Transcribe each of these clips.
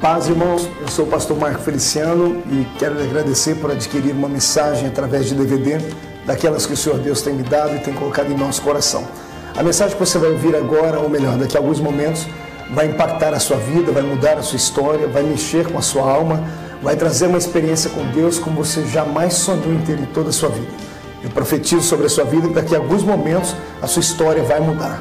Paz, irmãos, eu sou o pastor Marco Feliciano e quero lhe agradecer por adquirir uma mensagem através de DVD, daquelas que o Senhor Deus tem me dado e tem colocado em nosso coração. A mensagem que você vai ouvir agora, ou melhor, daqui a alguns momentos, vai impactar a sua vida, vai mudar a sua história, vai mexer com a sua alma, vai trazer uma experiência com Deus como você jamais sonhou em ter em toda a sua vida. Eu profetizo sobre a sua vida que daqui a alguns momentos a sua história vai mudar.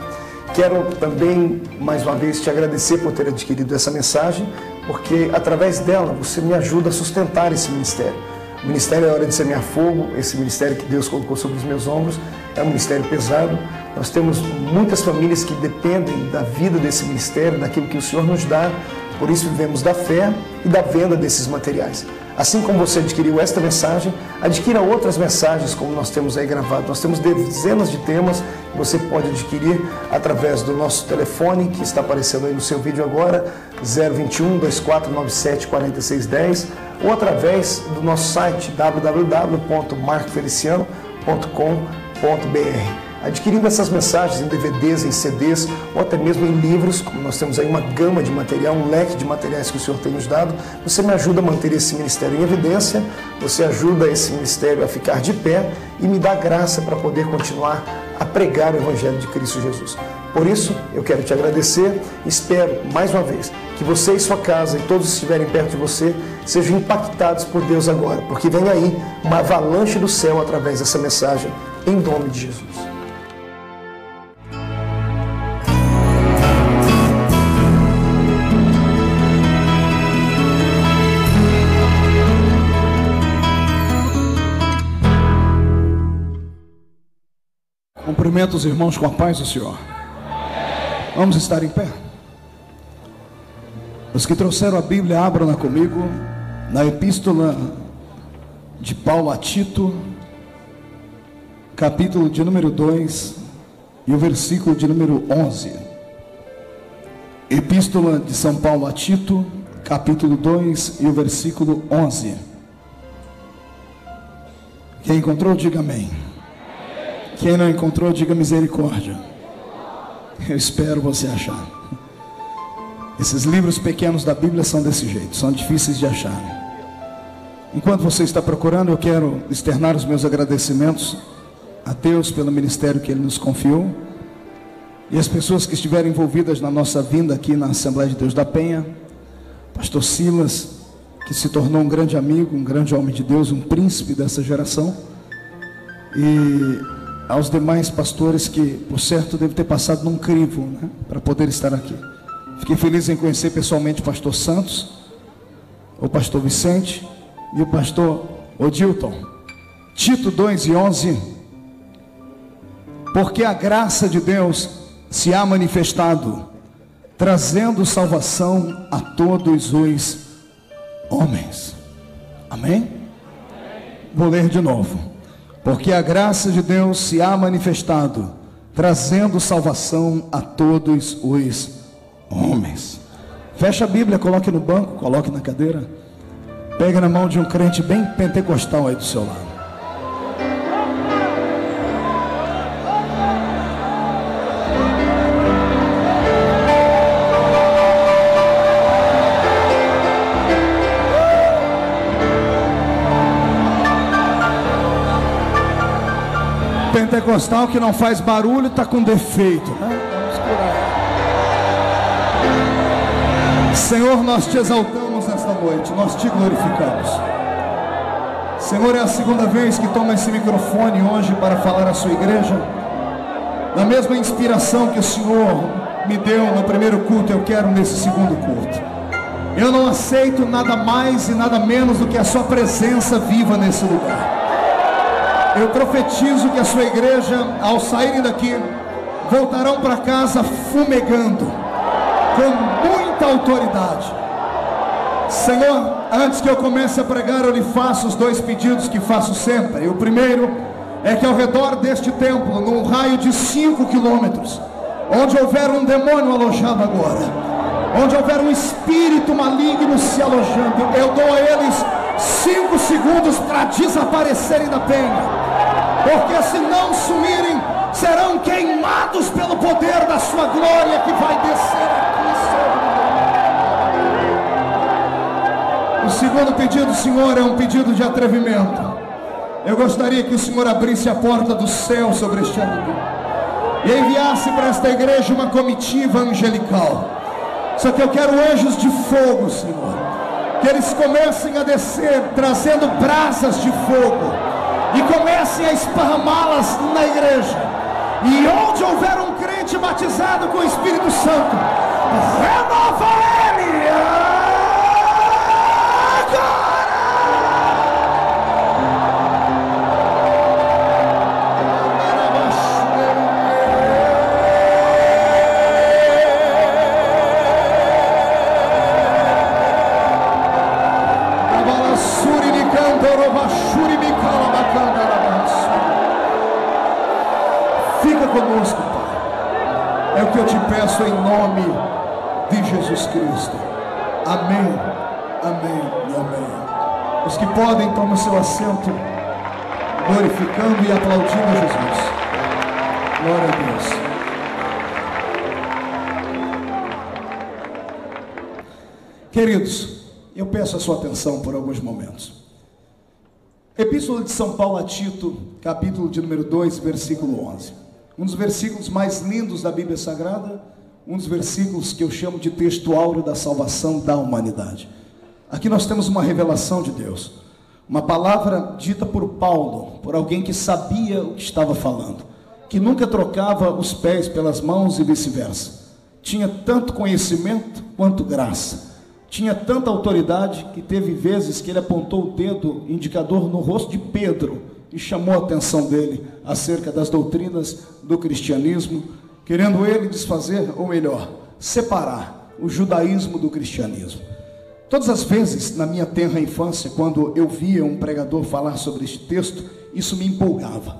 Quero também, mais uma vez, te agradecer por ter adquirido essa mensagem, porque através dela você me ajuda a sustentar esse ministério. O ministério É Hora de Semear Fogo, esse ministério que Deus colocou sobre os meus ombros, é um ministério pesado. Nós temos muitas famílias que dependem da vida desse ministério, daquilo que o Senhor nos dá, por isso vivemos da fé e da venda desses materiais. Assim como você adquiriu esta mensagem, adquira outras mensagens como nós temos aí gravado. Nós temos dezenas de temas que você pode adquirir através do nosso telefone, que está aparecendo aí no seu vídeo agora, 021-2497-4610, ou através do nosso site, www.marcofeliciano.com.br. Adquirindo essas mensagens em DVDs, em CDs ou até mesmo em livros, como nós temos aí uma gama de material, um leque de materiais que o Senhor tem nos dado, você me ajuda a manter esse ministério em evidência, você ajuda esse ministério a ficar de pé e me dá graça para poder continuar a pregar o Evangelho de Cristo Jesus. Por isso, eu quero te agradecer e espero, mais uma vez, que você e sua casa e todos que estiverem perto de você sejam impactados por Deus agora, porque vem aí uma avalanche do céu através dessa mensagem, em nome de Jesus. Cumprimento os irmãos com a paz do Senhor. Vamos estar em pé. Os que trouxeram a Bíblia, abram-na comigo na Epístola de Paulo a Tito, capítulo de número 2 e o versículo de número 11. Epístola de São Paulo a Tito, capítulo 2 e o versículo 11. Quem encontrou, diga amém. Quem não encontrou, diga misericórdia. Eu espero você achar. Esses livros pequenos da Bíblia são desse jeito, são difíceis de achar. Enquanto você está procurando, eu quero externar os meus agradecimentos a Deus pelo ministério que Ele nos confiou e as pessoas que estiveram envolvidas na nossa vinda aqui na Assembleia de Deus da Penha. Pastor Silas, que se tornou um grande amigo, um grande homem de Deus, um príncipe dessa geração, e aos demais pastores que, por certo, devem ter passado num crivo, né, para poder estar aqui. Fiquei feliz em conhecer pessoalmente o pastor Santos, o pastor Vicente e o pastor Odilton. Tito 2 e 11. Porque a graça de Deus se há manifestado, trazendo salvação a todos os homens. Amém? Vou ler de novo. Porque a graça de Deus se há manifestado, trazendo salvação a todos os homens. Fecha a Bíblia, coloque no banco, coloque na cadeira. Pega na mão de um crente bem pentecostal aí do seu lado. Pentecostal que não faz barulho está com defeito, né? Vamos curar. Senhor, nós te exaltamos nesta noite, nós te glorificamos. Senhor, é a segunda vez que toma esse microfone hoje para falar à sua igreja. Na mesma inspiração que o Senhor me deu no primeiro culto, eu quero nesse segundo culto. Eu não aceito nada mais e nada menos do que a sua presença viva nesse lugar. Eu profetizo que a sua igreja, ao saírem daqui, voltarão para casa fumegando, com muita autoridade. Senhor, antes que eu comece a pregar, eu lhe faço os dois pedidos que faço sempre. O primeiro é que ao redor deste templo, num raio de 5 quilômetros, onde houver um demônio alojado agora, onde houver um espírito maligno se alojando, eu dou a eles 5 segundos para desaparecerem da penha, porque se não sumirem, serão queimados pelo poder da sua glória que vai descer aqui sobre O segundo pedido, Senhor, é um pedido de atrevimento. Eu gostaria que o Senhor abrisse a porta do céu sobre este altar e enviasse para esta igreja uma comitiva angelical. Só que eu quero anjos de fogo, Senhor, que eles comecem a descer trazendo brasas de fogo e comecem a esparramá-las na igreja. E onde houver um crente batizado com o Espírito Santo, renova ele agora. Fica conosco, Pai. É o que eu te peço em nome de Jesus Cristo. Amém, amém e amém. Os que podem, tomem seu assento, glorificando e aplaudindo Jesus. Glória a Deus. Queridos, eu peço a sua atenção por alguns momentos. Epístola de São Paulo a Tito, capítulo de número 2, versículo 11. Um dos versículos mais lindos da Bíblia Sagrada, um dos versículos que eu chamo de texto áureo da salvação da humanidade. Aqui nós temos uma revelação de Deus, uma palavra dita por Paulo, por alguém que sabia o que estava falando, que nunca trocava os pés pelas mãos e vice-versa. Tinha tanto conhecimento quanto graça. Tinha tanta autoridade que teve vezes que ele apontou o dedo indicador no rosto de Pedro e chamou a atenção dele acerca das doutrinas do cristianismo, querendo ele desfazer, ou melhor, separar o judaísmo do cristianismo. Todas as vezes na minha tenra infância, quando eu via um pregador falar sobre este texto, isso me empolgava.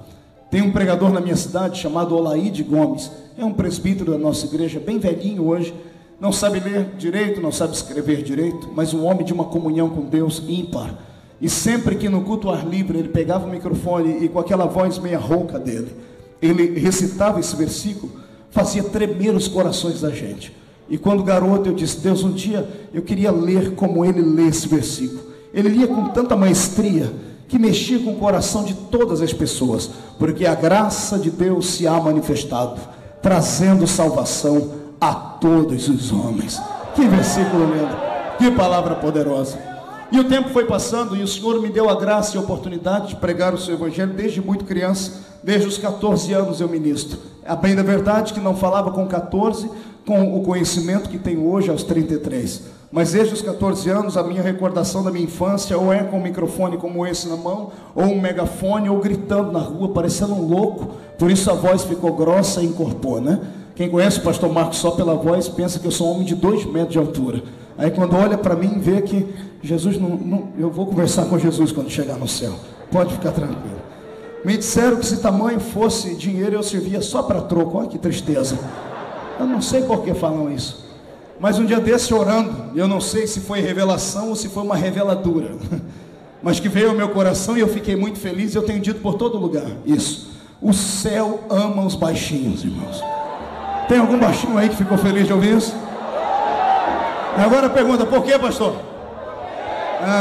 Tem um pregador na minha cidade chamado Olaide Gomes, é um presbítero da nossa igreja, bem velhinho hoje, não sabe ler direito, não sabe escrever direito, mas um homem de uma comunhão com Deus ímpar. E sempre que no culto ao ar livre ele pegava o microfone e com aquela voz meia rouca dele, ele recitava esse versículo, fazia tremer os corações da gente. E quando garoto eu disse: Deus, um dia eu queria ler como ele lê esse versículo. Ele lia com tanta maestria que mexia com o coração de todas as pessoas, porque a graça de Deus se há manifestado, trazendo salvação a todos os homens. Que versículo lindo, que palavra poderosa. E o tempo foi passando e o Senhor me deu a graça e a oportunidade de pregar o seu evangelho desde muito criança. Desde os 14 anos eu ministro. A bem da verdade que não falava com 14 com o conhecimento que tenho hoje aos 33, mas desde os 14 anos a minha recordação da minha infância ou é com um microfone como esse na mão, ou um megafone, ou gritando na rua parecendo um louco. Por isso a voz ficou grossa e encorpou, né? Quem conhece o pastor Marcos só pela voz pensa que eu sou um homem de 2 metros de altura. Aí quando olha para mim, vê que Jesus eu vou conversar com Jesus quando chegar no céu. Pode ficar tranquilo. Me disseram que se tamanho fosse dinheiro eu servia só para troco. Olha que tristeza. Eu não sei por que falam isso. Mas um dia desse orando, eu não sei se foi revelação ou se foi uma reveladura, mas que veio ao meu coração e eu fiquei muito feliz. Eu tenho dito por todo lugar isso: o céu ama os baixinhos, irmãos. Tem algum baixinho aí que ficou feliz de ouvir isso? Agora pergunta: por que, pastor?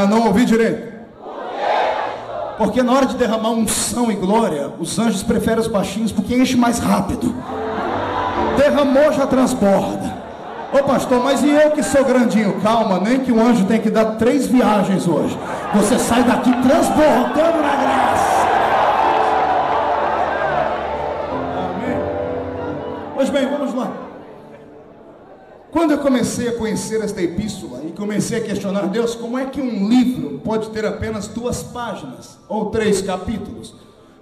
Não ouvi direito. Porque na hora de derramar unção e glória, os anjos preferem os baixinhos porque enche mais rápido. Derramou, já transborda. Ô pastor, mas e eu que sou grandinho? Calma, nem que o anjo tem que dar 3 viagens hoje. Você sai daqui transbordando na graça. Amém? Pois bem, vamos lá. Quando eu comecei a conhecer esta epístola e comecei a questionar: Deus, como é que um livro pode ter apenas 2 páginas ou 3 capítulos?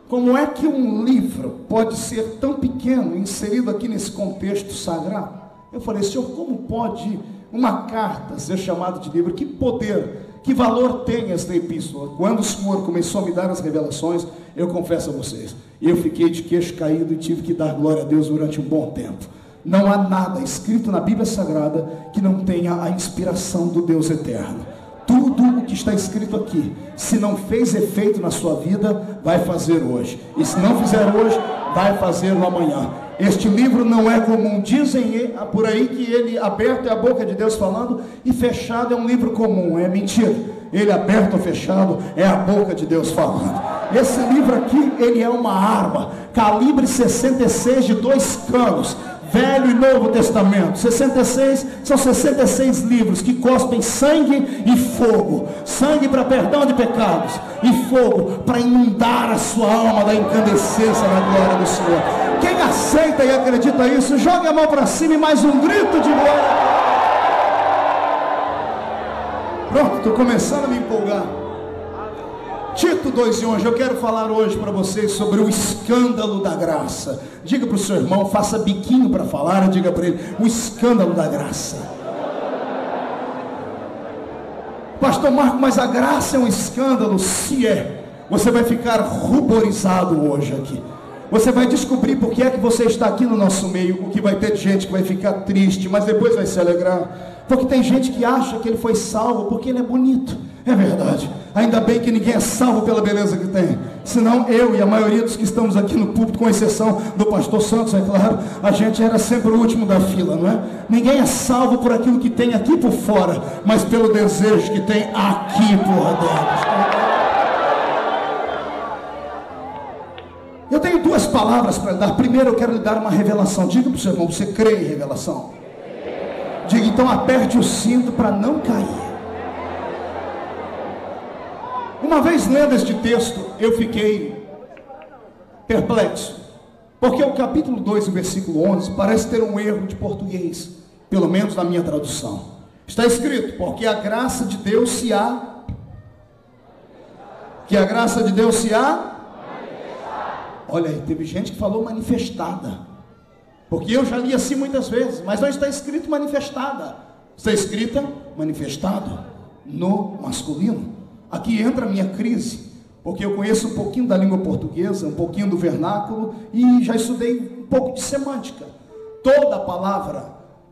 Como é que um livro pode ser tão pequeno, inserido aqui nesse contexto sagrado? Eu falei: Senhor, como pode uma carta ser chamada de livro? Que poder, que valor tem esta epístola? Quando o Senhor começou a me dar as revelações, eu confesso a vocês, eu fiquei de queixo caído e tive que dar glória a Deus durante um bom tempo. Não há nada escrito na Bíblia Sagrada que não tenha a inspiração do Deus eterno. Tudo o que está escrito aqui, se não fez efeito na sua vida, vai fazer hoje. E se não fizer hoje, vai fazer no amanhã. Este livro não é comum. Dizem por aí que ele aberto é a boca de Deus falando e fechado é um livro comum. É mentira. Ele aberto ou fechado é a boca de Deus falando. Esse livro aqui, ele é uma arma, calibre 66 de 2 canos, Velho e Novo Testamento. 66 são 66 livros que cospem sangue e fogo. Sangue para perdão de pecados e fogo para inundar a sua alma da incandescência na glória do Senhor. Quem aceita e acredita nisso, jogue a mão para cima e mais um grito de glória. Pronto, estou começando a me empolgar. Tito 2:11, eu quero falar hoje para vocês sobre o escândalo da graça. Diga para o seu irmão, faça biquinho para falar, e diga para ele, o escândalo da graça. Pastor Marco, mas a graça é um escândalo? Se é, você vai ficar ruborizado hoje aqui. Você vai descobrir por que é que você está aqui no nosso meio. O que vai ter gente que vai ficar triste, mas depois vai se alegrar. Porque tem gente que acha que ele foi salvo porque ele é bonito. É verdade. Ainda bem que ninguém é salvo pela beleza que tem. Senão eu e a maioria dos que estamos aqui no púlpito, com exceção do pastor Santos, é claro, a gente era sempre o último da fila, não é? Ninguém é salvo por aquilo que tem aqui por fora, mas pelo desejo que tem aqui por dentro. Eu tenho 2 palavras para lhe dar. Primeiro eu quero lhe dar uma revelação. Diga para o seu irmão, você crê em revelação? Diga, então aperte o cinto para não cair. Uma vez lendo este texto, eu fiquei perplexo. Porque o capítulo 2, o versículo 11, parece ter um erro de português. Pelo menos na minha tradução. Está escrito, porque a graça de Deus se há... Que a graça de Deus se há... Olha aí, teve gente que falou manifestada. Porque eu já li assim muitas vezes, mas não está escrito manifestada. Está escrita manifestado no masculino. Aqui entra a minha crise, porque eu conheço um pouquinho da língua portuguesa, um pouquinho do vernáculo e já estudei um pouco de semântica. Toda palavra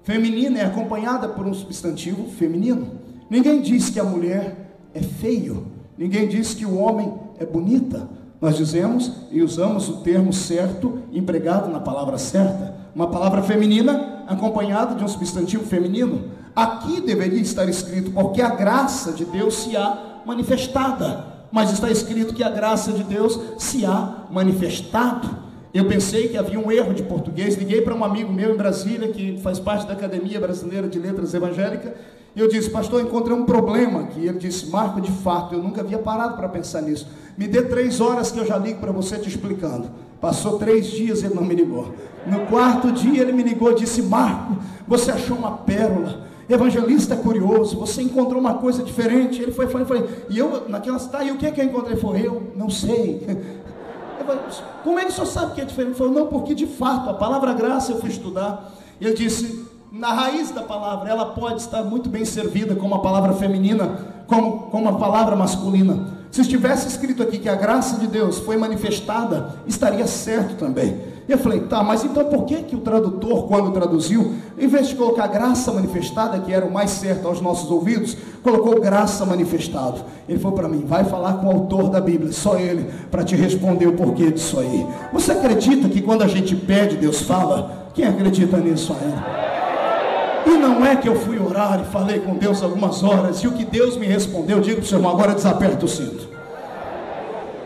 feminina é acompanhada por um substantivo feminino. Ninguém diz que a mulher é feio, ninguém diz que o homem é bonita. Nós dizemos e usamos o termo certo, empregado na palavra certa. Uma palavra feminina acompanhada de um substantivo feminino. Aqui deveria estar escrito, porque a graça de Deus se há manifestada. Mas está escrito que a graça de Deus se há manifestado. Eu pensei que havia um erro de português. Liguei para um amigo meu em Brasília, que faz parte da Academia Brasileira de Letras Evangélicas. E eu disse, pastor, encontrei um problema aqui. Ele disse, Marco, de fato, eu nunca havia parado para pensar nisso. Me dê 3 horas que eu já ligo para você te explicando. Passou 3 dias e ele não me ligou. No 4º dia ele me ligou e disse, Marco, você achou uma pérola. Evangelista é curioso, você encontrou uma coisa diferente. Ele foi, e eu naquela cidade, e o que é que eu encontrei? Foi, eu não sei. Eu falei, como é que o senhor sabe que é diferente? Ele falou, não, porque de fato, a palavra graça eu fui estudar. E ele disse, na raiz da palavra, ela pode estar muito bem servida como a palavra feminina, como a palavra masculina. Se estivesse escrito aqui que a graça de Deus foi manifestada, estaria certo também. E eu falei, tá, mas então por que o tradutor, quando traduziu, em vez de colocar graça manifestada, que era o mais certo aos nossos ouvidos, colocou graça manifestado? Ele falou para mim, vai falar com o autor da Bíblia, só ele, para te responder o porquê disso aí. Você acredita que quando a gente pede, Deus fala? Quem acredita nisso ainda? E não é que eu fui orar e falei com Deus algumas horas, e o que Deus me respondeu, digo para o seu irmão, agora desaperta o cinto.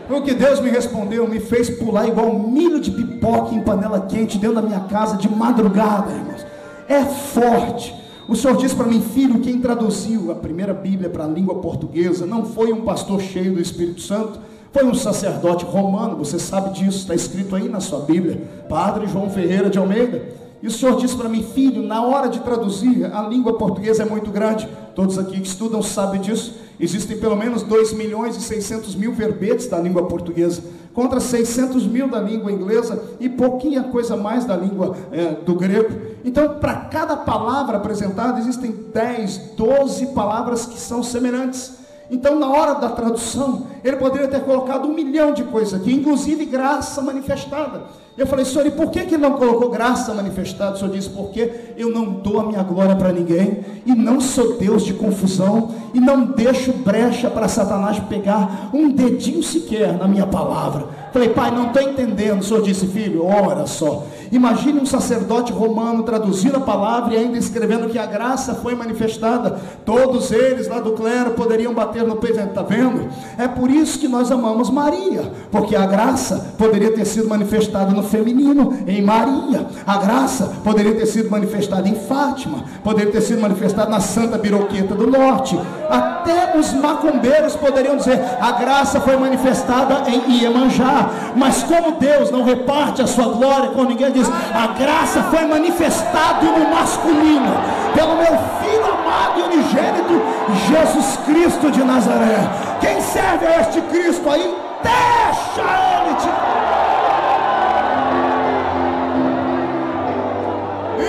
O que Deus me respondeu me fez pular igual milho de pipoca em panela quente dentro da minha casa de madrugada, irmãos. É forte. O Senhor disse para mim, filho, quem traduziu a primeira Bíblia para a língua portuguesa não foi um pastor cheio do Espírito Santo, foi um sacerdote romano, você sabe disso, está escrito aí na sua Bíblia, Padre João Ferreira de Almeida. E o Senhor disse para mim, filho, na hora de traduzir, a língua portuguesa é muito grande, todos aqui que estudam sabem disso, existem pelo menos 2.600.000 verbetes da língua portuguesa, contra 600.000 da língua inglesa e pouquinha coisa mais da língua do grego. Então, para cada palavra apresentada, existem 10, 12 palavras que são semelhantes. Então, na hora da tradução, ele poderia ter colocado 1 milhão de coisas aqui, inclusive graça manifestada. Eu falei, Senhor, e por que ele não colocou graça manifestada? O Senhor disse, porque eu não dou a minha glória para ninguém, e não sou Deus de confusão, e não deixo brecha para Satanás pegar um dedinho sequer na minha palavra. Falei, pai, não estou entendendo. O Senhor disse, filho, ora só, Imagine um sacerdote romano traduzindo a palavra e ainda escrevendo que a graça foi manifestada. Todos eles lá do clero poderiam bater no peito, está vendo? É por isso que nós amamos Maria, porque a graça poderia ter sido manifestada no feminino, em Maria. A graça poderia ter sido manifestada em Fátima, poderia ter sido manifestada na Santa Biroqueta do Norte. Até os macumbeiros poderiam dizer: a graça foi manifestada em Iemanjá. Mas como Deus não reparte a sua glória com ninguém, diz: a graça foi manifestada no masculino, pelo meu Filho amado e unigênito, Jesus Cristo de Nazaré. Quem serve a este Cristo aí, deixa ele te...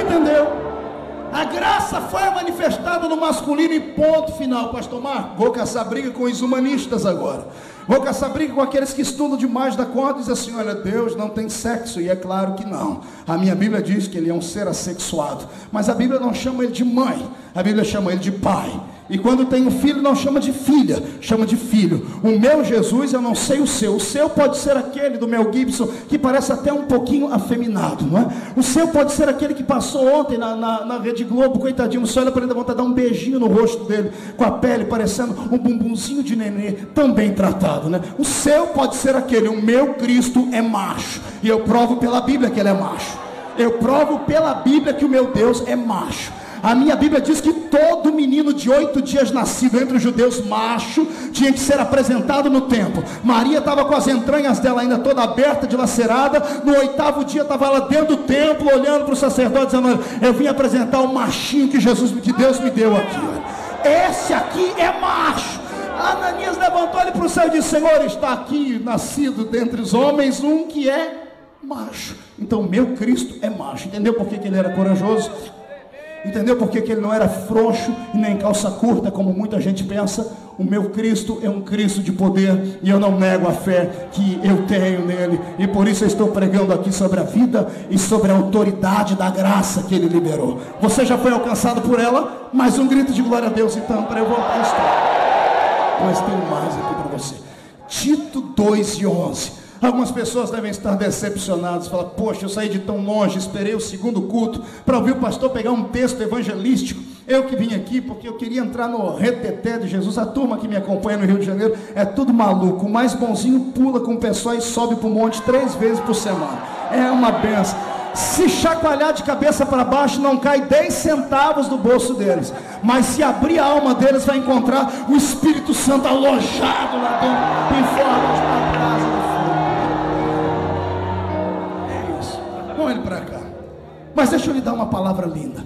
Entendeu? A graça foi manifestada no masculino e ponto final. Pastor Marco, vou caçar briga com os humanistas agora. Vou caçar briga com aqueles que estudam demais da conta e dizem assim: olha, Deus não tem sexo. E é claro que não. A minha Bíblia diz que ele é um ser assexuado, mas a Bíblia não chama ele de mãe, a Bíblia chama ele de pai. E quando tem um filho, não chama de filha, chama de filho. O meu Jesus, eu não sei o seu pode ser aquele do Mel Gibson, que parece até um pouquinho afeminado, não é? O seu pode ser aquele que passou ontem na Rede Globo, coitadinho, você olha para ele, dá vontade de dar um beijinho no rosto dele, com a pele parecendo um bumbumzinho de nenê, também tratado, né? O seu pode ser aquele, o meu Cristo é macho, e eu provo pela Bíblia que ele é macho. Eu provo pela Bíblia que o meu Deus é macho. A minha Bíblia diz que todo menino de 8 dias nascido entre os judeus macho tinha que ser apresentado no templo. Maria estava com as entranhas dela ainda toda aberta, dilacerada. No 8º dia estava lá dentro do templo, olhando para o sacerdote, dizendo: eu vim apresentar o machinho que Deus me deu aqui. Esse aqui é macho. Ananias levantou ele para o céu e disse: Senhor, está aqui nascido dentre os homens um que é macho. Então meu Cristo é macho. Entendeu por que ele era corajoso? Entendeu por que ele não era frouxo e nem calça curta, como muita gente pensa? O meu Cristo é um Cristo de poder, e eu não nego a fé que eu tenho nele, e por isso eu estou pregando aqui sobre a vida e sobre a autoridade da graça que ele liberou. Você já foi alcançado por ela? Mais um grito de glória a Deus então, para eu voltar a história. Mas tem mais aqui para você. Tito 2:11. Algumas pessoas devem estar decepcionadas, falar: poxa, eu saí de tão longe, esperei o segundo culto para ouvir o pastor pegar um texto evangelístico. Eu que vim aqui porque eu queria entrar no reteté de Jesus. A turma que me acompanha no Rio de Janeiro é tudo maluco. O mais bonzinho pula com o pessoal e sobe para o monte 3 vezes por semana. É uma benção. Se chacoalhar de cabeça para baixo, não cai 10 centavos do bolso deles. Mas se abrir a alma deles, vai encontrar o Espírito Santo alojado lá dentro, em forma de uma casa do fogo. Ele para cá. Mas deixa eu lhe dar uma palavra linda.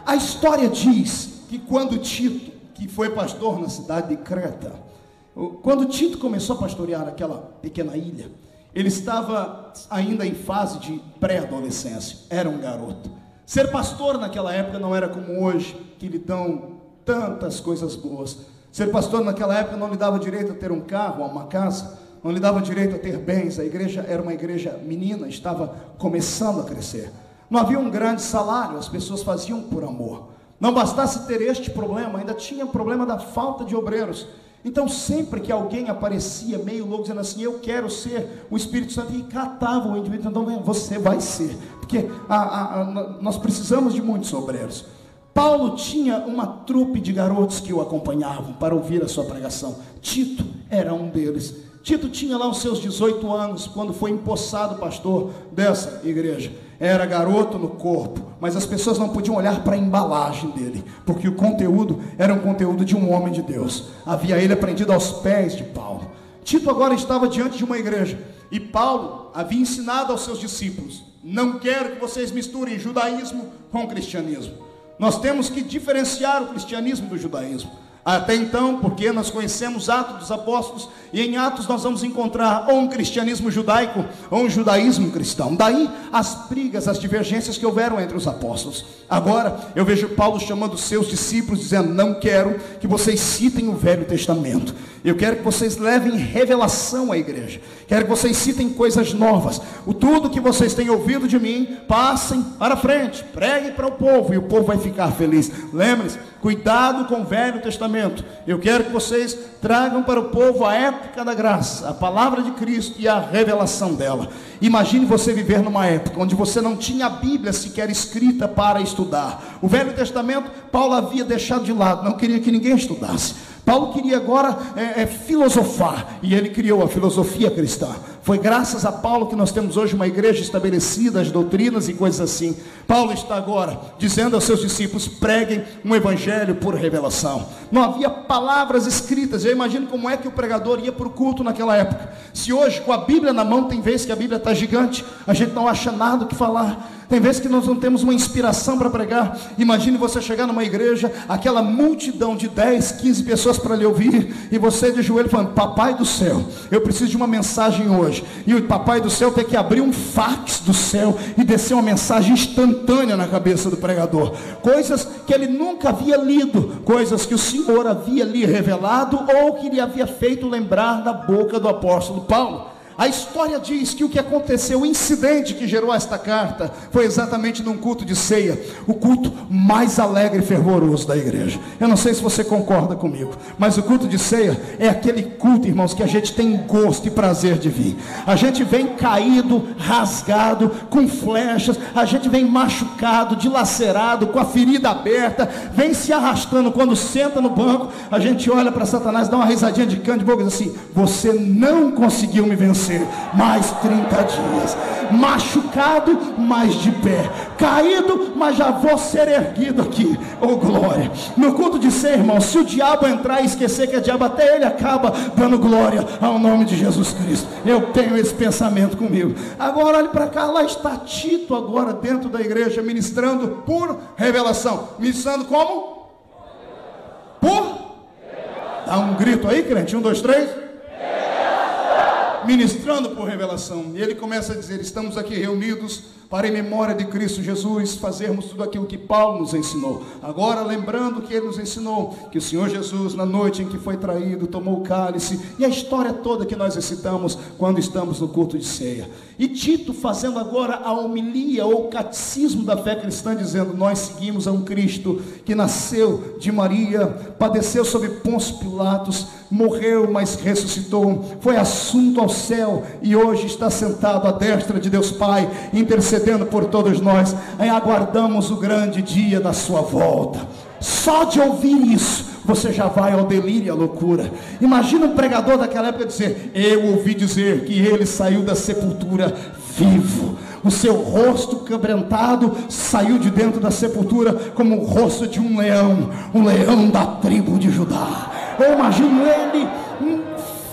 A história diz que quando Tito, que foi pastor na cidade de Creta, quando Tito começou a pastorear aquela pequena ilha, ele estava ainda em fase de pré-adolescência, era um garoto. Ser pastor naquela época não era como hoje, que lhe dão tantas coisas boas. Ser pastor naquela época não lhe dava direito a ter um carro, a uma casa, não lhe dava direito a ter bens. A igreja era uma igreja menina, estava começando a crescer. Não havia um grande salário, as pessoas faziam por amor. Não bastasse ter este problema, ainda tinha o problema da falta de obreiros. Então sempre que alguém aparecia meio louco, dizendo assim: eu quero ser, o Espírito Santo, e catava o indivíduo. Então você vai ser, porque nós precisamos de muitos obreiros. Paulo tinha uma trupe de garotos que o acompanhavam para ouvir a sua pregação. Tito era um deles. Tito tinha lá os seus 18 anos, quando foi empossado pastor dessa igreja. Era garoto no corpo, mas as pessoas não podiam olhar para a embalagem dele, porque o conteúdo era um conteúdo de um homem de Deus. Havia ele aprendido aos pés de Paulo. Tito agora estava diante de uma igreja, e Paulo havia ensinado aos seus discípulos: não quero que vocês misturem judaísmo com cristianismo. Nós temos que diferenciar o cristianismo do judaísmo. Até então, porque nós conhecemos Atos dos Apóstolos, e em Atos nós vamos encontrar ou um cristianismo judaico ou um judaísmo cristão. Daí as brigas, as divergências que houveram entre os apóstolos. Agora eu vejo Paulo chamando os seus discípulos, dizendo: não quero que vocês citem o Velho Testamento, eu quero que vocês levem revelação à igreja, quero que vocês citem coisas novas. Tudo que vocês têm ouvido de mim, passem para frente, preguem para o povo, e o povo vai ficar feliz. Lembre-se, Cuidado com o Velho Testamento. Eu quero que vocês tragam para o povo a ética da graça, a palavra de Cristo e a revelação dela. Imagine você viver numa época onde você não tinha a Bíblia sequer escrita para estudar. O Velho Testamento, Paulo havia deixado de lado, não queria que ninguém estudasse. Paulo queria agora filosofar, e ele criou a filosofia cristã. Foi graças a Paulo que nós temos hoje uma igreja estabelecida, as doutrinas e coisas assim. Paulo está agora dizendo aos seus discípulos: preguem um evangelho por revelação. Não havia palavras escritas. Eu imagino como é que o pregador ia para o culto naquela época. Se hoje, com a Bíblia na mão, tem vezes que a Bíblia está gigante, a gente não acha nada o que falar. Tem vezes que nós não temos uma inspiração para pregar. Imagine você chegar numa igreja, aquela multidão de 10, 15 pessoas para lhe ouvir, e você de joelho falando: papai do céu, eu preciso de uma mensagem hoje. E o papai do céu tem que abrir um fax do céu e descer uma mensagem instantânea na cabeça do pregador. Coisas que ele nunca havia lido, coisas que o Senhor havia lhe revelado, ou que lhe havia feito lembrar da boca do apóstolo Paulo. A história diz que o que aconteceu, o incidente que gerou esta carta, foi exatamente num culto de ceia, o culto mais alegre e fervoroso da igreja. Eu não sei se você concorda comigo, mas o culto de ceia é aquele culto, irmãos, que a gente tem gosto e prazer de vir. A gente vem caído, rasgado, com flechas, a gente vem machucado, dilacerado, com a ferida aberta, vem se arrastando. Quando senta no banco, a gente olha para Satanás, dá uma risadinha de canto de boca e diz assim: você não conseguiu me vencer. Mais 30 dias, machucado, mas de pé, caído, mas já vou ser erguido aqui. Oh glória! No culto de ceia, irmão, se o diabo entrar e esquecer que é diabo, até ele acaba dando glória ao nome de Jesus Cristo. Eu tenho esse pensamento comigo. Agora olhe para cá, lá está Tito agora dentro da igreja, ministrando por revelação. Ministrando como? Por? Dá um grito aí, crente, 1, 2, 3. Ministrando por revelação. E ele começa a dizer: estamos aqui reunidos para, em memória de Cristo Jesus, fazermos tudo aquilo que Paulo nos ensinou. Agora, lembrando que ele nos ensinou que o Senhor Jesus, na noite em que foi traído, tomou o cálice, e a história toda que nós recitamos quando estamos no culto de ceia. E Tito fazendo agora a homilia ou o catecismo da fé cristã, dizendo: nós seguimos a um Cristo que nasceu de Maria, padeceu sob Pôncio Pilatos, morreu, mas ressuscitou, foi assunto ao céu e hoje está sentado à destra de Deus Pai, intercedendo por todos nós. Aí aguardamos o grande dia da sua volta. Só de ouvir isso, você já vai ao delírio e à loucura. Imagina um pregador daquela época dizer: eu ouvi dizer que ele saiu da sepultura vivo. O seu rosto quebrantado saiu de dentro da sepultura como o rosto de um leão da tribo de Judá. Eu imagino ele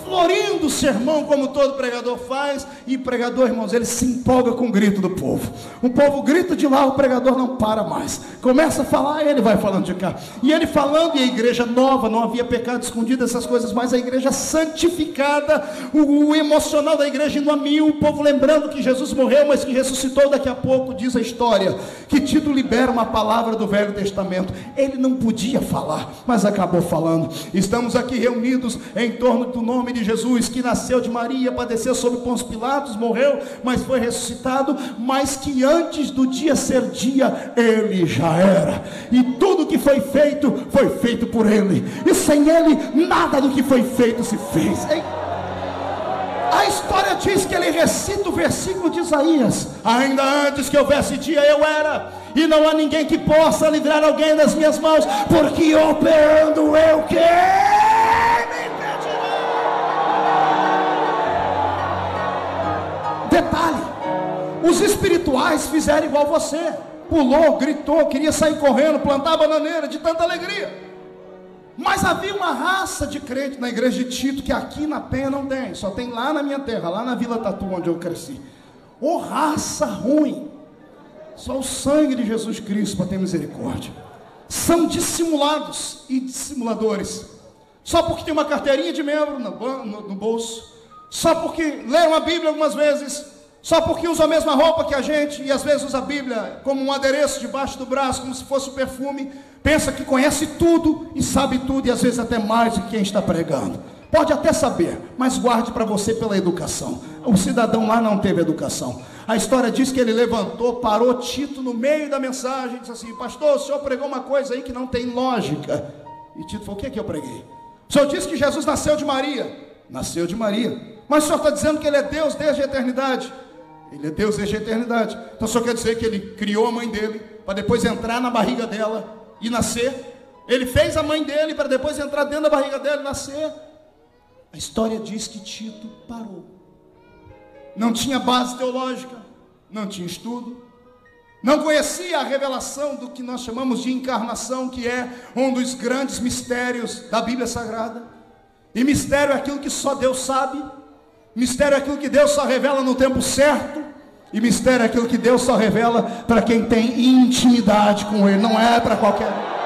florindo o sermão, como todo pregador faz. E pregador, irmãos, ele se empolga com o grito do povo. O povo grita de lá, o pregador não para mais, começa a falar, ele vai falando de cá, e ele falando. E a igreja nova, não havia pecado escondido, essas coisas, mas a igreja santificada, o emocional da igreja indo a mil, o povo lembrando que Jesus morreu, mas que ressuscitou. Daqui a pouco diz a história que Tito libera uma palavra do Velho Testamento. Ele não podia falar, mas acabou falando. Estamos aqui reunidos em torno do nome de Jesus, que nasceu de Maria, padeceu sob Pôncio Pilatos, morreu, mas foi ressuscitado, mas que antes do dia ser dia, ele já era, e tudo que foi feito por ele, e sem ele, nada do que foi feito se fez. A história diz que ele recita o versículo de Isaías: ainda antes que houvesse dia, eu era, e não há ninguém que possa livrar alguém das minhas mãos, porque operando eu Detalhe, os espirituais fizeram igual você, pulou, gritou, queria sair correndo, plantar a bananeira de tanta alegria. Mas havia uma raça de crente na igreja de Tito que aqui na Penha não tem, só tem lá na minha terra, lá na Vila Tatu, onde eu cresci. Ô raça ruim, só o sangue de Jesus Cristo para ter misericórdia. São dissimulados e dissimuladores, só porque tem uma carteirinha de membro no bolso, só porque leram a Bíblia algumas vezes, só porque usam a mesma roupa que a gente, e às vezes usa a Bíblia como um adereço debaixo do braço, como se fosse um perfume, pensa que conhece tudo e sabe tudo, e às vezes até mais do que quem está pregando. Pode até saber, mas guarde para você pela educação. O cidadão lá não teve educação. A história diz que ele levantou, parou Tito no meio da mensagem e disse assim: pastor, o senhor pregou uma coisa aí que não tem lógica. E Tito falou: o que é que eu preguei? O senhor disse que Jesus nasceu de Maria. Nasceu de Maria. Mas o senhor está dizendo que ele é Deus desde a eternidade. Ele é Deus desde a eternidade. Então o senhor quer dizer que ele criou a mãe dele para depois entrar na barriga dela e nascer? Ele fez a mãe dele para depois entrar dentro da barriga dela e nascer? A história diz que Tito parou. Não tinha base teológica, não tinha estudo, não conhecia a revelação do que nós chamamos de encarnação, que é um dos grandes mistérios da Bíblia Sagrada. E mistério é aquilo que só Deus sabe, mistério é aquilo que Deus só revela no tempo certo, e mistério é aquilo que Deus só revela para quem tem intimidade com Ele, não é para qualquer um.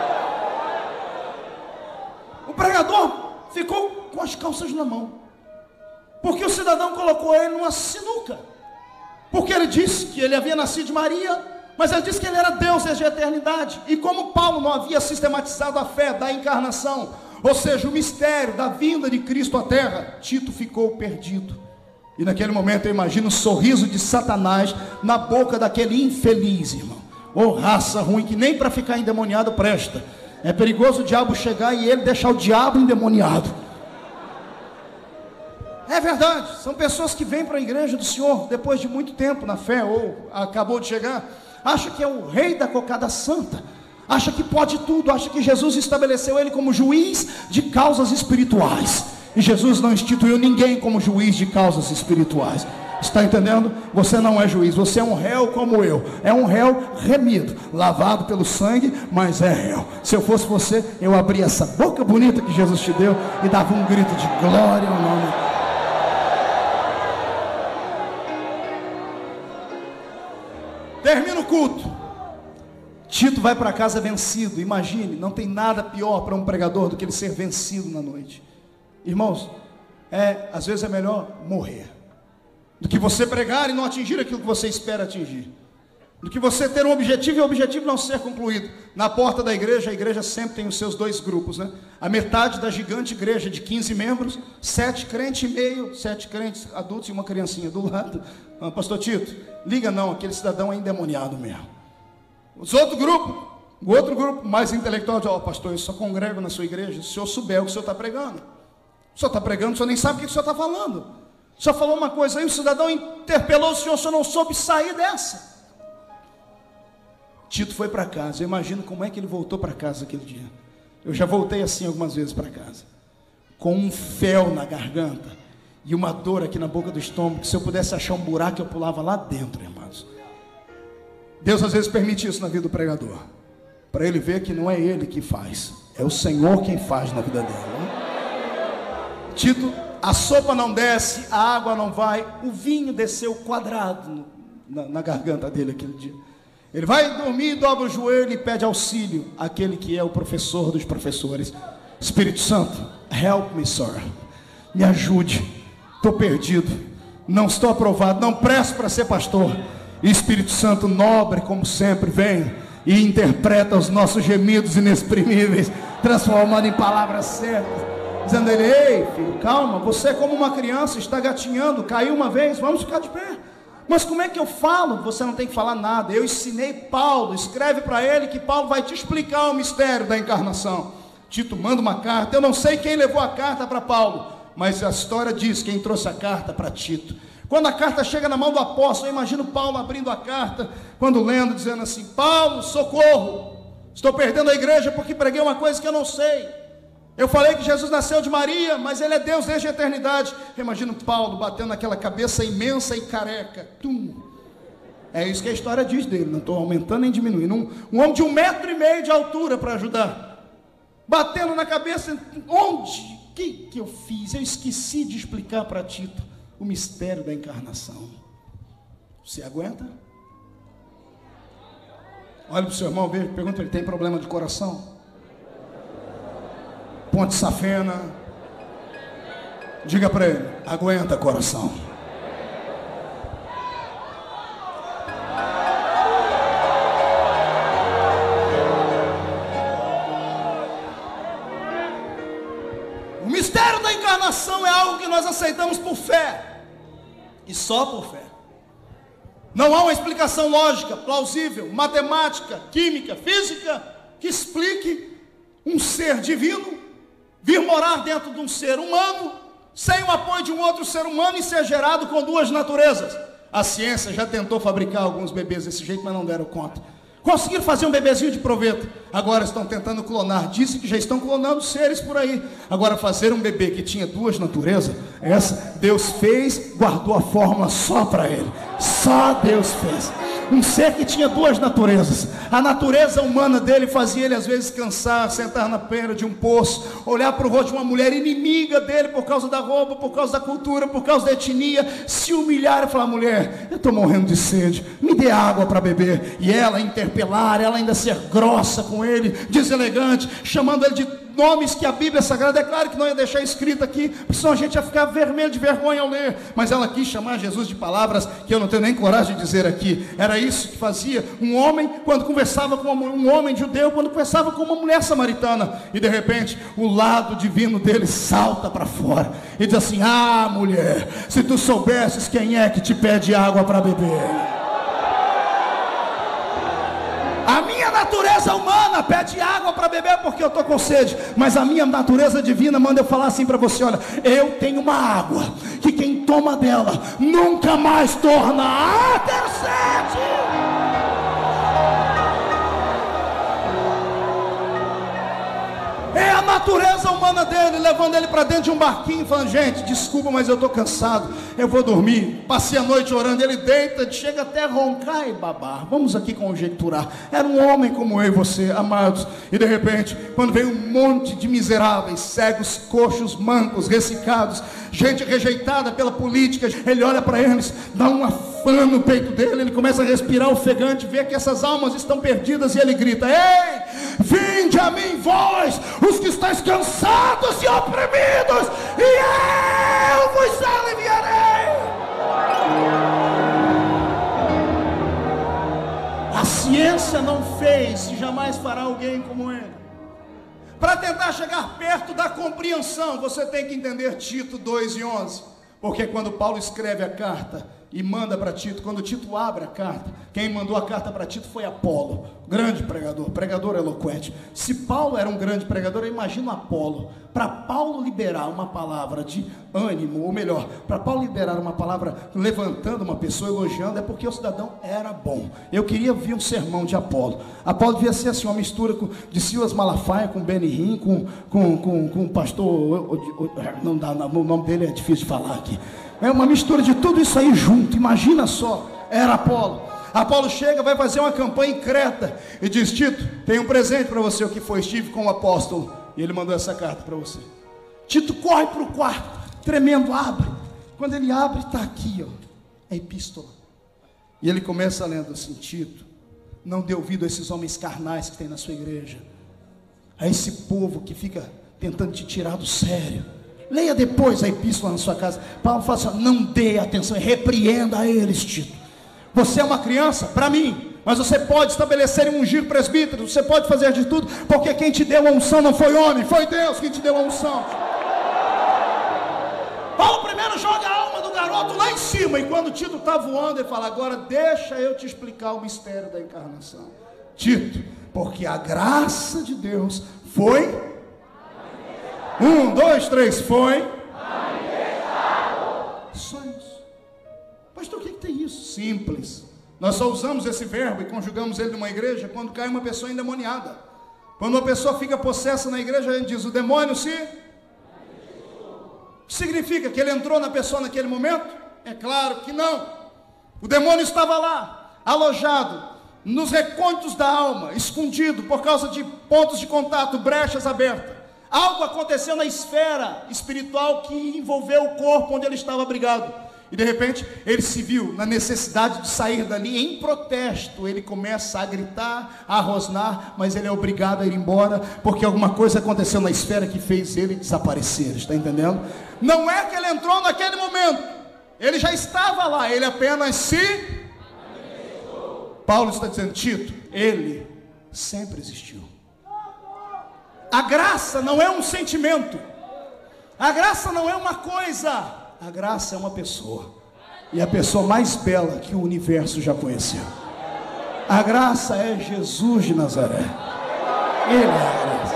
O pregador ficou com as calças na mão, porque o cidadão colocou ele numa sinuca, porque ele disse que ele havia nascido de Maria, mas ele disse que ele era Deus desde a eternidade. E como Paulo não havia sistematizado a fé da encarnação, ou seja, o mistério da vinda de Cristo à terra, Tito ficou perdido. E naquele momento eu imagino o sorriso de Satanás na boca daquele infeliz, irmão. Ô raça ruim, que nem para ficar endemoniado presta. É perigoso o diabo chegar e ele deixar o diabo endemoniado. É verdade, são pessoas que vêm para a igreja do Senhor depois de muito tempo na fé, ou acabou de chegar, acha que é o rei da cocada santa, acha que pode tudo, acha que Jesus estabeleceu ele como juiz de causas espirituais, e Jesus não instituiu ninguém como juiz de causas espirituais. Está entendendo? Você não é juiz, você é um réu como eu, é um réu remido, lavado pelo sangue, mas é réu. Se eu fosse você, eu abria essa boca bonita que Jesus te deu e dava um grito de glória ao nome. Termina o culto, Tito vai para casa vencido. Imagine, não tem nada pior para um pregador do que ele ser vencido na noite. Irmãos, às vezes é melhor morrer do que você pregar e não atingir aquilo que você espera atingir, do que você ter um objetivo e o objetivo não ser concluído. Na porta da igreja, a igreja sempre tem os seus dois grupos, né? A metade da gigante igreja de 15 membros, 7 crentes e meio, 7 crentes adultos e uma criancinha do lado. Pastor Tito, liga não, aquele cidadão é endemoniado mesmo. O outro grupo mais intelectual diz: pastor, eu só congrego na sua igreja se o senhor souber o que o senhor está pregando. O senhor está pregando, o senhor nem sabe o que o senhor está falando. O senhor falou uma coisa aí, o cidadão interpelou o senhor não soube sair dessa. Tito foi para casa. Eu imagino como é que ele voltou para casa aquele dia. Eu já voltei assim algumas vezes para casa, com um fel na garganta e uma dor aqui na boca do estômago, que se eu pudesse achar um buraco eu pulava lá dentro, irmãos. Deus às vezes permite isso na vida do pregador, para ele ver que não é ele que faz, é o Senhor quem faz na vida dele, né? Tito, a sopa não desce, a água não vai, o vinho desceu quadrado na garganta dele aquele dia. Ele vai dormir, dobra o joelho e pede auxílio àquele que é o professor dos professores. Espírito Santo, help me, sir. Me ajude, estou perdido, não estou aprovado, não presto para ser pastor. E Espírito Santo, nobre como sempre, vem e interpreta os nossos gemidos inexprimíveis, transformando em palavras certas, dizendo a ele: ei filho, calma, você é como uma criança, está gatinhando, caiu uma vez, vamos ficar de pé. Mas como é que eu falo? Você não tem que falar nada. Eu ensinei Paulo, escreve para ele que Paulo vai te explicar o mistério da encarnação. Tito manda uma carta, eu não sei quem levou a carta para Paulo, mas a história diz quem trouxe a carta para Tito. Quando a carta chega na mão do apóstolo, eu imagino Paulo abrindo a carta, quando lendo, dizendo assim: Paulo, socorro, estou perdendo a igreja porque preguei uma coisa que eu não sei. Eu falei que Jesus nasceu de Maria, mas ele é Deus desde a eternidade. Eu imagino Paulo batendo naquela cabeça imensa e careca. Tum. É isso que a história diz dele, não estou aumentando nem diminuindo. Um homem de 1,5 metro de altura para ajudar, batendo na cabeça. Onde? O que eu fiz? Eu esqueci de explicar para Tito o mistério da encarnação. Você aguenta? Olha para o seu irmão, pergunta para ele: tem problema de coração? Ponte Safena. Diga para ele: aguenta, coração. O mistério da encarnação é algo que nós aceitamos por fé, e só por fé. Não há uma explicação lógica, plausível, matemática, química, física, que explique um ser divino vir morar dentro de um ser humano, sem o apoio de um outro ser humano e ser gerado com duas naturezas. A ciência já tentou fabricar alguns bebês desse jeito, mas não deram conta. Conseguiram fazer um bebezinho de proveito, agora estão tentando clonar. Dizem que já estão clonando seres por aí. Agora fazer um bebê que tinha duas naturezas, essa Deus fez, guardou a forma só para ele. Só Deus fez. Um ser que tinha duas naturezas. A natureza humana dele fazia ele às vezes cansar, sentar na beira de um poço, olhar para o rosto de uma mulher inimiga dele por causa da roupa, por causa da cultura, por causa da etnia, se humilhar e falar: mulher, eu estou morrendo de sede, me dê água para beber. E ela interpelar, ela ainda ser grossa com ele, deselegante, chamando ele de nomes que a Bíblia Sagrada é claro que não ia deixar escrito aqui, porque senão a gente ia ficar vermelho de vergonha ao ler. Mas ela quis chamar Jesus de palavras que eu não tenho nem coragem de dizer aqui. Era isso que fazia um homem quando conversava com um homem judeu, quando conversava com uma mulher samaritana. E de repente o lado divino dele salta para fora e diz assim: ah, mulher, se tu soubesses quem é que te pede água para beber. A minha natureza humana pede água para beber porque eu estou com sede, mas a minha natureza divina manda eu falar assim para você: olha, eu tenho uma água que quem toma dela nunca mais torna a ter sede. É a natureza humana dele, levando ele para dentro de um barquinho, falando: gente, desculpa, mas eu estou cansado, eu vou dormir. Passei a noite orando. Ele deita, chega até a roncar e babar. Vamos aqui conjecturar. Era um homem como eu e você, amados. E de repente, quando veio um monte de miseráveis, cegos, coxos, mancos, ressecados, gente rejeitada pela política, ele olha para eles, dá um afã no peito dele, ele começa a respirar ofegante, vê que essas almas estão perdidas, e ele grita: ei, vinde a mim vós, os que estáis cansados e oprimidos, e eu vos aliviarei. A ciência não fez e jamais fará alguém como ele. Para tentar chegar perto da compreensão, você tem que entender Tito 2:11, porque quando Paulo escreve a carta e manda para Tito, quando Tito abre a carta, quem mandou a carta para Tito foi Apolo, grande pregador eloquente. Se Paulo era um grande pregador, eu imagino Apolo. Para Paulo liberar uma palavra de ânimo, ou melhor, para Paulo liberar uma palavra levantando uma pessoa, elogiando, é porque o cidadão era bom. Eu queria ver um sermão de Apolo. Apolo devia ser assim, uma mistura de Silas Malafaia com Benihim, com o pastor, não dá, o nome dele é difícil de falar aqui. É uma mistura de tudo isso aí junto. Imagina só, era Apolo. Apolo chega, vai fazer uma campanha em Creta e diz: Tito, tem um presente para você. O que foi? Estive com o apóstolo e ele mandou essa carta para você. Tito corre para o quarto, tremendo, abre. Quando ele abre, está aqui, ó, a epístola. E ele começa lendo assim: Tito, não dê ouvido a esses homens carnais que tem na sua igreja, a esse povo que fica tentando te tirar do sério. Leia depois a epístola na sua casa. Paulo fala assim: não dê atenção, repreenda a eles, Tito. Você é uma criança para mim, mas você pode estabelecer e ungir presbíteros, você pode fazer de tudo, porque quem te deu a unção não foi homem, foi Deus quem te deu a unção. Paulo primeiro joga a alma do garoto lá em cima, e quando Tito está voando, ele fala: agora deixa eu te explicar o mistério da encarnação. Tito, porque a graça de Deus foi... 1, 2, 3, foi só isso. Pastor, o que tem isso? Simples. Nós só usamos esse verbo e conjugamos ele numa igreja quando cai uma pessoa endemoniada. Quando uma pessoa fica possessa na igreja, a gente diz: o demônio se... Significa que ele entrou na pessoa naquele momento? É claro que não. O demônio estava lá, alojado nos recônditos da alma, escondido por causa de pontos de contato, brechas abertas. Algo aconteceu na esfera espiritual que envolveu o corpo onde ele estava abrigado. E de repente ele se viu na necessidade de sair dali. Em protesto ele começa a gritar, a rosnar, mas ele é obrigado a ir embora, porque alguma coisa aconteceu na esfera que fez ele desaparecer. Está entendendo? Não é que ele entrou naquele momento, ele já estava lá, ele apenas se... Paulo está dizendo: Tito, ele sempre existiu. A graça não é um sentimento. A graça não é uma coisa, a graça é uma pessoa. E a pessoa mais bela que o universo já conheceu. A graça é Jesus de Nazaré. Ele é a graça.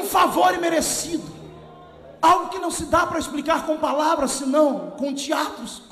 Um favor imerecido. Algo que não se dá para explicar com palavras, senão com teatros,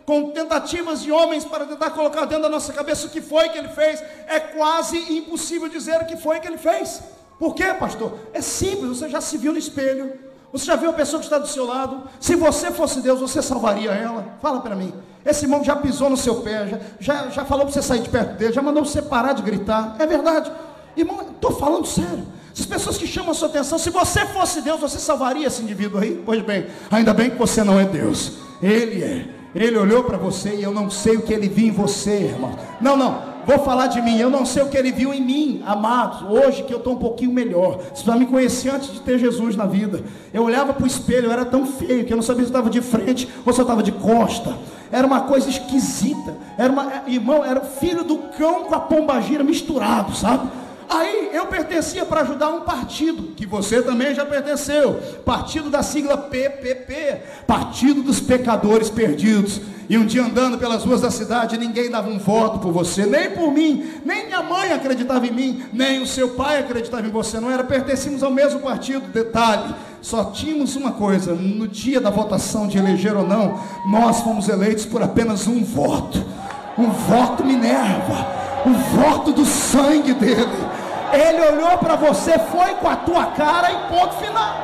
com tentativas de homens para tentar colocar dentro da nossa cabeça o que foi que ele fez. É quase impossível dizer o que foi que ele fez. Por quê, pastor? É simples, você já se viu no espelho, você já viu a pessoa que está do seu lado. Se você fosse Deus, você salvaria ela? Fala para mim. Esse irmão já pisou no seu pé, já falou para você sair de perto dele, já mandou você parar de gritar. É verdade. Irmão, estou falando sério. As pessoas que chamam a sua atenção, se você fosse Deus, você salvaria esse indivíduo aí? Pois bem, ainda bem que você não é Deus. Ele é. Ele olhou para você e eu não sei o que ele viu em você, irmão. Não. Vou falar de mim, eu não sei o que ele viu em mim, amados. Hoje que eu estou um pouquinho melhor. Você já me conhecia antes de ter Jesus na vida. Eu olhava para o espelho, eu era tão feio que eu não sabia se eu estava de frente ou se eu estava de costa. Era uma coisa esquisita. Irmão, era o filho do cão com a pombagira misturado, sabe? Aí eu pertencia para ajudar um partido, que você também já pertenceu. Partido da sigla PPP, Partido dos Pecadores Perdidos. E um dia andando pelas ruas da cidade, ninguém dava um voto por você, nem por mim, nem minha mãe acreditava em mim, nem o seu pai acreditava em você. Não era, pertencíamos ao mesmo partido. Detalhe, só tínhamos uma coisa: no dia da votação de eleger ou não, nós fomos eleitos por apenas um voto. Um voto Minerva, o voto do sangue dele. Ele olhou para você, foi com a tua cara e ponto final.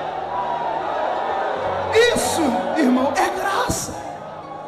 Isso, irmão, é graça.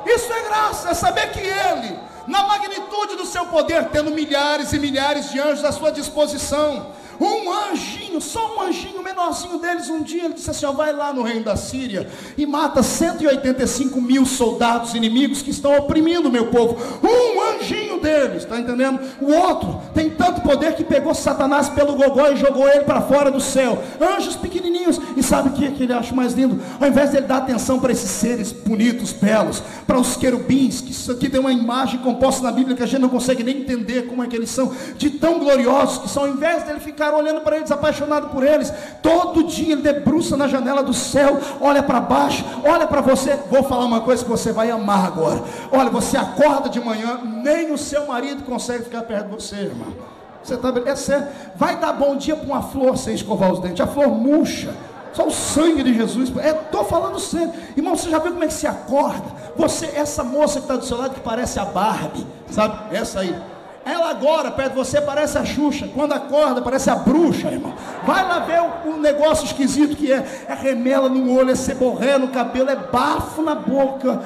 Isso é graça, é saber que ele, na magnitude do seu poder, tendo milhares e milhares de anjos à sua disposição, um anjinho, só um anjinho menorzinho deles, um dia ele disse assim: ó, vai lá no reino da Síria e mata 185 mil soldados inimigos que estão oprimindo o meu povo. Um anjinho deles, está entendendo? O outro tem tanto poder que pegou Satanás pelo gogó e jogou ele para fora do céu. Anjos pequenininhos. E sabe o que ele acha mais lindo? Ao invés de ele dar atenção para esses seres bonitos, belos, para os querubins, que isso aqui tem uma imagem composta na Bíblia que a gente não consegue nem entender como é que eles são, de tão gloriosos que são, ao invés de ele ficar olhando para eles, apaixonado por eles, todo dia ele debruça na janela do céu, olha para baixo, olha para você. Vou falar uma coisa que você vai amar agora. Olha, você acorda de manhã, nem o seu marido consegue ficar perto de você, irmão. Você tá, é sério. Vai dar bom dia para uma flor sem escovar os dentes, a flor murcha. Só o sangue de Jesus. Estou falando sério. Irmão, você já viu como é que se acorda? Você, essa moça que está do seu lado, que parece a Barbie, sabe? Essa aí. Ela agora, perto de você, parece a Xuxa. Quando acorda, parece a bruxa, irmão. Vai lá ver o negócio esquisito que é. É remela no olho, é seborré no cabelo, é bafo na boca.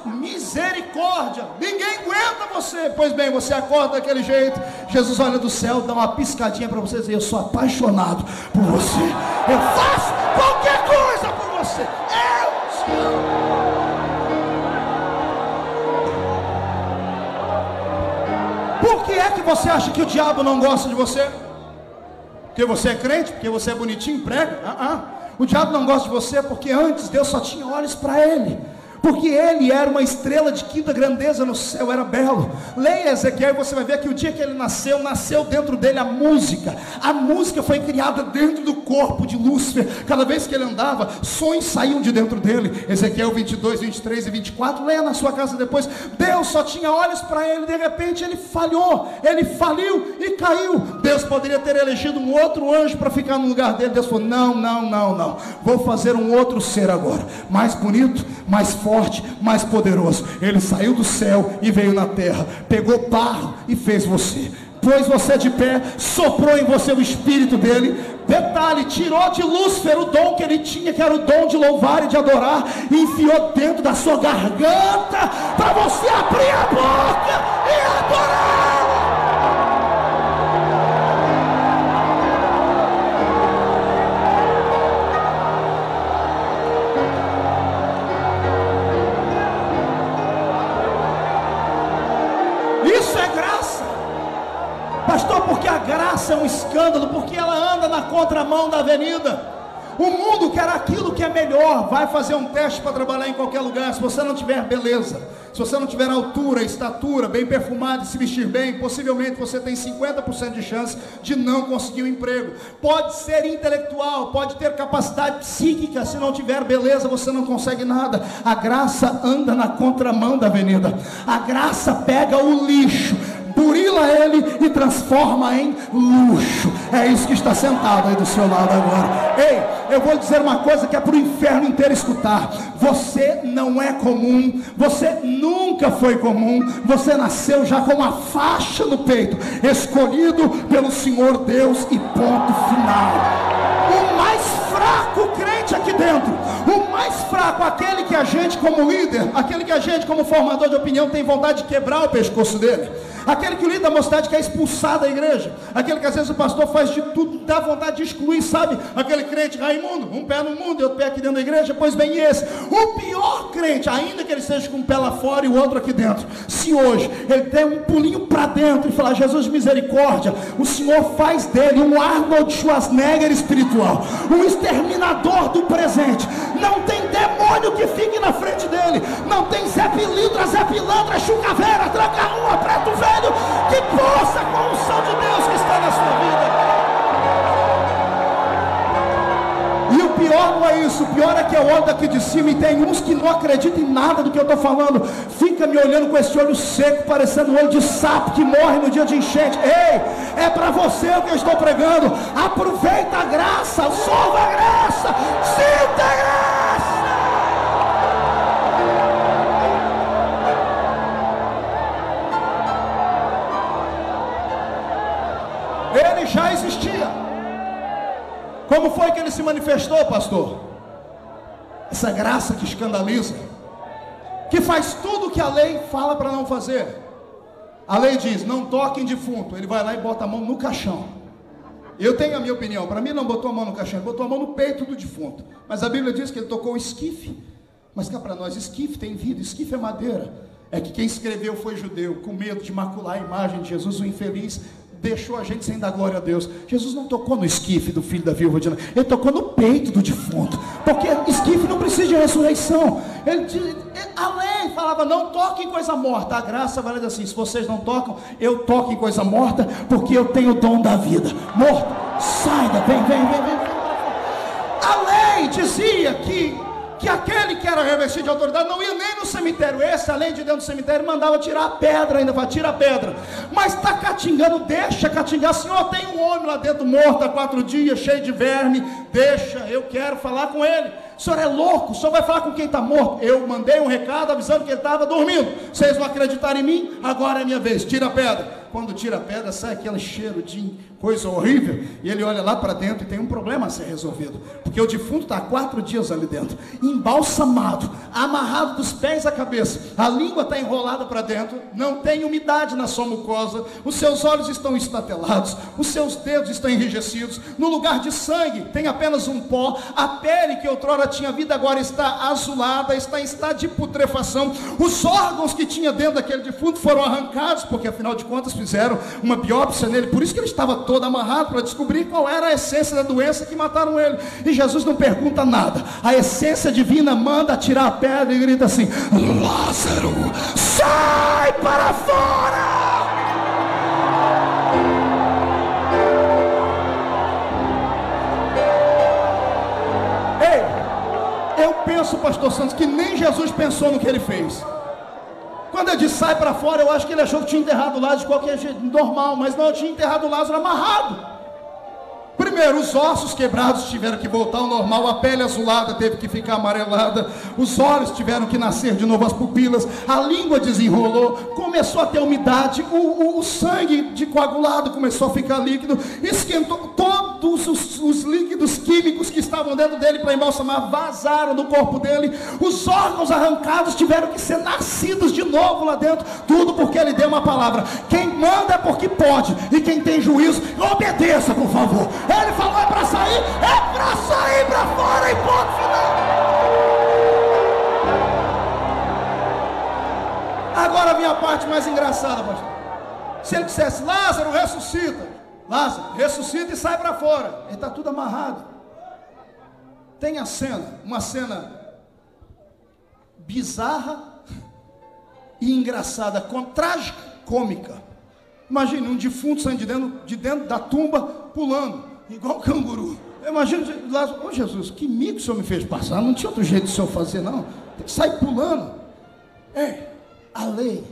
Misericórdia. Ninguém aguenta você. Pois bem, você acorda daquele jeito. Jesus olha do céu, dá uma piscadinha para você e diz: eu sou apaixonado por você. Eu faço qualquer coisa por você. Eu te amo. Por que é que você acha que o diabo não gosta de você? Porque você é crente? Porque você é bonitinho, prega? O diabo não gosta de você porque antes Deus só tinha olhos para ele. Porque ele era uma estrela de quinta grandeza no céu, era belo. Leia Ezequiel e você vai ver que o dia que ele nasceu, nasceu dentro dele a música. A música foi criada dentro do corpo de Lúcifer. Cada vez que ele andava, sons saíam de dentro dele. Ezequiel 22, 23 e 24, leia na sua casa depois. Deus só tinha olhos para ele, de repente ele falhou, ele faliu e caiu. Deus poderia ter elegido um outro anjo para ficar no lugar dele. Deus falou: não, vou fazer um outro ser agora, mais bonito, mais forte, mais poderoso. Ele saiu do céu e veio na terra, pegou barro e fez você, pôs você de pé, soprou em você o espírito dele. Detalhe, tirou de Lúcifer o dom que ele tinha, que era o dom de louvar e de adorar, e enfiou dentro da sua garganta para você abrir a boca e adorar. Isso é graça. Pastor, porque a graça é um escândalo, porque ela anda na contramão da avenida. O mundo quer aquilo que é melhor. Vai fazer um teste para trabalhar em qualquer lugar. Se você não tiver beleza, se você não tiver altura, estatura, bem perfumado e se vestir bem, possivelmente você tem 50% de chance de não conseguir um emprego. Pode ser intelectual, pode ter capacidade psíquica, se não tiver beleza você não consegue nada. A graça anda na contramão da avenida. A graça pega o lixo, burila ele e transforma em luxo. É isso que está sentado aí do seu lado agora. Ei, eu vou dizer uma coisa que é para o inferno inteiro escutar. Você não é comum. Você nunca foi comum. Você nasceu já com uma faixa no peito, escolhido pelo Senhor Deus, e ponto final. O mais fraco crente aqui dentro, o mais fraco, aquele que a gente como líder, aquele que a gente como formador de opinião tem vontade de quebrar o pescoço dele, aquele que o líder da mocidade quer expulsar da igreja, aquele que às vezes o pastor faz de tudo, dá vontade de excluir, sabe? Aquele crente Raimundo, um pé no mundo e outro pé aqui dentro da igreja. Pois bem, esse, o pior crente, ainda que ele seja com um pé lá fora e o outro aqui dentro, se hoje ele der um pulinho para dentro e falar: Jesus, misericórdia, o Senhor faz dele um Arnold Schwarzenegger espiritual, um exterminador do presente. Não tem demônio que fique na frente dele, não tem Zé Pilintra, Zé Pilantra, Chucaveira, Tranca-Rua, Preto Velho, que possa, com a unção de Deus que está na sua vida. E o pior não é isso, o pior é que eu olho daqui de cima e tem uns que não acreditam em nada do que eu estou falando, fica me olhando com esse olho seco, parecendo um olho de sapo que morre no dia de enchente. Ei, é para você o que eu estou pregando. Aproveita a graça, absorva a graça, sinta a graça. Ele já existia. Como foi que ele se manifestou, pastor? Essa graça que escandaliza, que faz tudo o que a lei fala para não fazer. A lei diz: não toque em defunto. Ele vai lá e bota a mão no caixão. Eu tenho a minha opinião. Para mim não botou a mão no caixão, ele botou a mão no peito do defunto. Mas a Bíblia diz que ele tocou o esquife. Mas cá para nós, esquife tem vida, esquife é madeira. É que quem escreveu foi judeu, com medo de macular a imagem de Jesus, o infeliz deixou a gente sem dar glória a Deus. Jesus não tocou no esquife do filho da viúva de Naim, ele tocou no peito do defunto, porque esquife não precisa de ressurreição. A lei falava: não toque em coisa morta. A graça vai dizer assim: se vocês não tocam, eu toco em coisa morta, porque eu tenho o dom da vida. Morto, sai da, vem. A lei dizia que aquele que era revestido de autoridade não ia nem no cemitério. Esse, além de dentro do cemitério, mandava tirar a pedra ainda, tira a pedra. Mas está catingando, deixa catingar. Senhor, tem um homem lá dentro morto há 4 dias, cheio de verme, deixa, eu quero falar com ele. O senhor é louco, o senhor vai falar com quem está morto? Eu mandei um recado avisando que ele estava dormindo. Vocês não acreditaram em mim? Agora é minha vez, tira a pedra. Quando tira a pedra, sai aquele cheiro de coisa horrível, e ele olha lá para dentro e tem um problema a ser resolvido, porque o defunto está há 4 dias ali dentro, embalsamado, amarrado dos pés à cabeça, a língua está enrolada para dentro, não tem umidade na sua mucosa, os seus olhos estão estatelados, os seus dedos estão enrijecidos, no lugar de sangue tem apenas um pó, a pele que outrora tinha vida agora está azulada, está em estado de putrefação, os órgãos que tinha dentro daquele defunto foram arrancados, porque afinal de contas fizeram uma biópsia nele, por isso que ele estava todo amarrado, para descobrir qual era a essência da doença que mataram ele. E Jesus não pergunta nada, a essência divina manda tirar a pedra e grita assim: Lázaro, sai para fora! Ei, eu penso, pastor Santos, que nem Jesus pensou no que ele fez. Quando ele disse sai para fora, eu acho que ele achou que tinha enterrado o Lázaro de qualquer jeito, normal, mas não, tinha enterrado o Lázaro amarrado. Primeiro, os ossos quebrados tiveram que voltar ao normal, a pele azulada teve que ficar amarelada, os olhos tiveram que nascer de novo, as pupilas, a língua desenrolou, começou a ter umidade, o sangue de coagulado começou a ficar líquido, esquentou, todos os líquidos químicos que estavam dentro dele para embalsamar vazaram do corpo dele, os órgãos arrancados tiveram que ser nascidos de novo lá dentro, tudo porque ele deu uma palavra. Quem manda é porque pode, e quem tem juízo, obedeça, por favor. Ele falou: é para sair para fora, e ponto final. Agora vem a parte mais engraçada, pastor. Se ele dissesse: Lázaro, ressuscita, Lázaro, ressuscita e sai para fora, ele está tudo amarrado. Tem a cena, uma cena bizarra e engraçada, trágica, cômica. Imagine um defunto saindo de dentro da tumba, pulando, igual canguru. Imagina lá, ô Jesus, que mico o Senhor me fez passar? Não tinha outro jeito do Senhor fazer, não. Sai pulando. A lei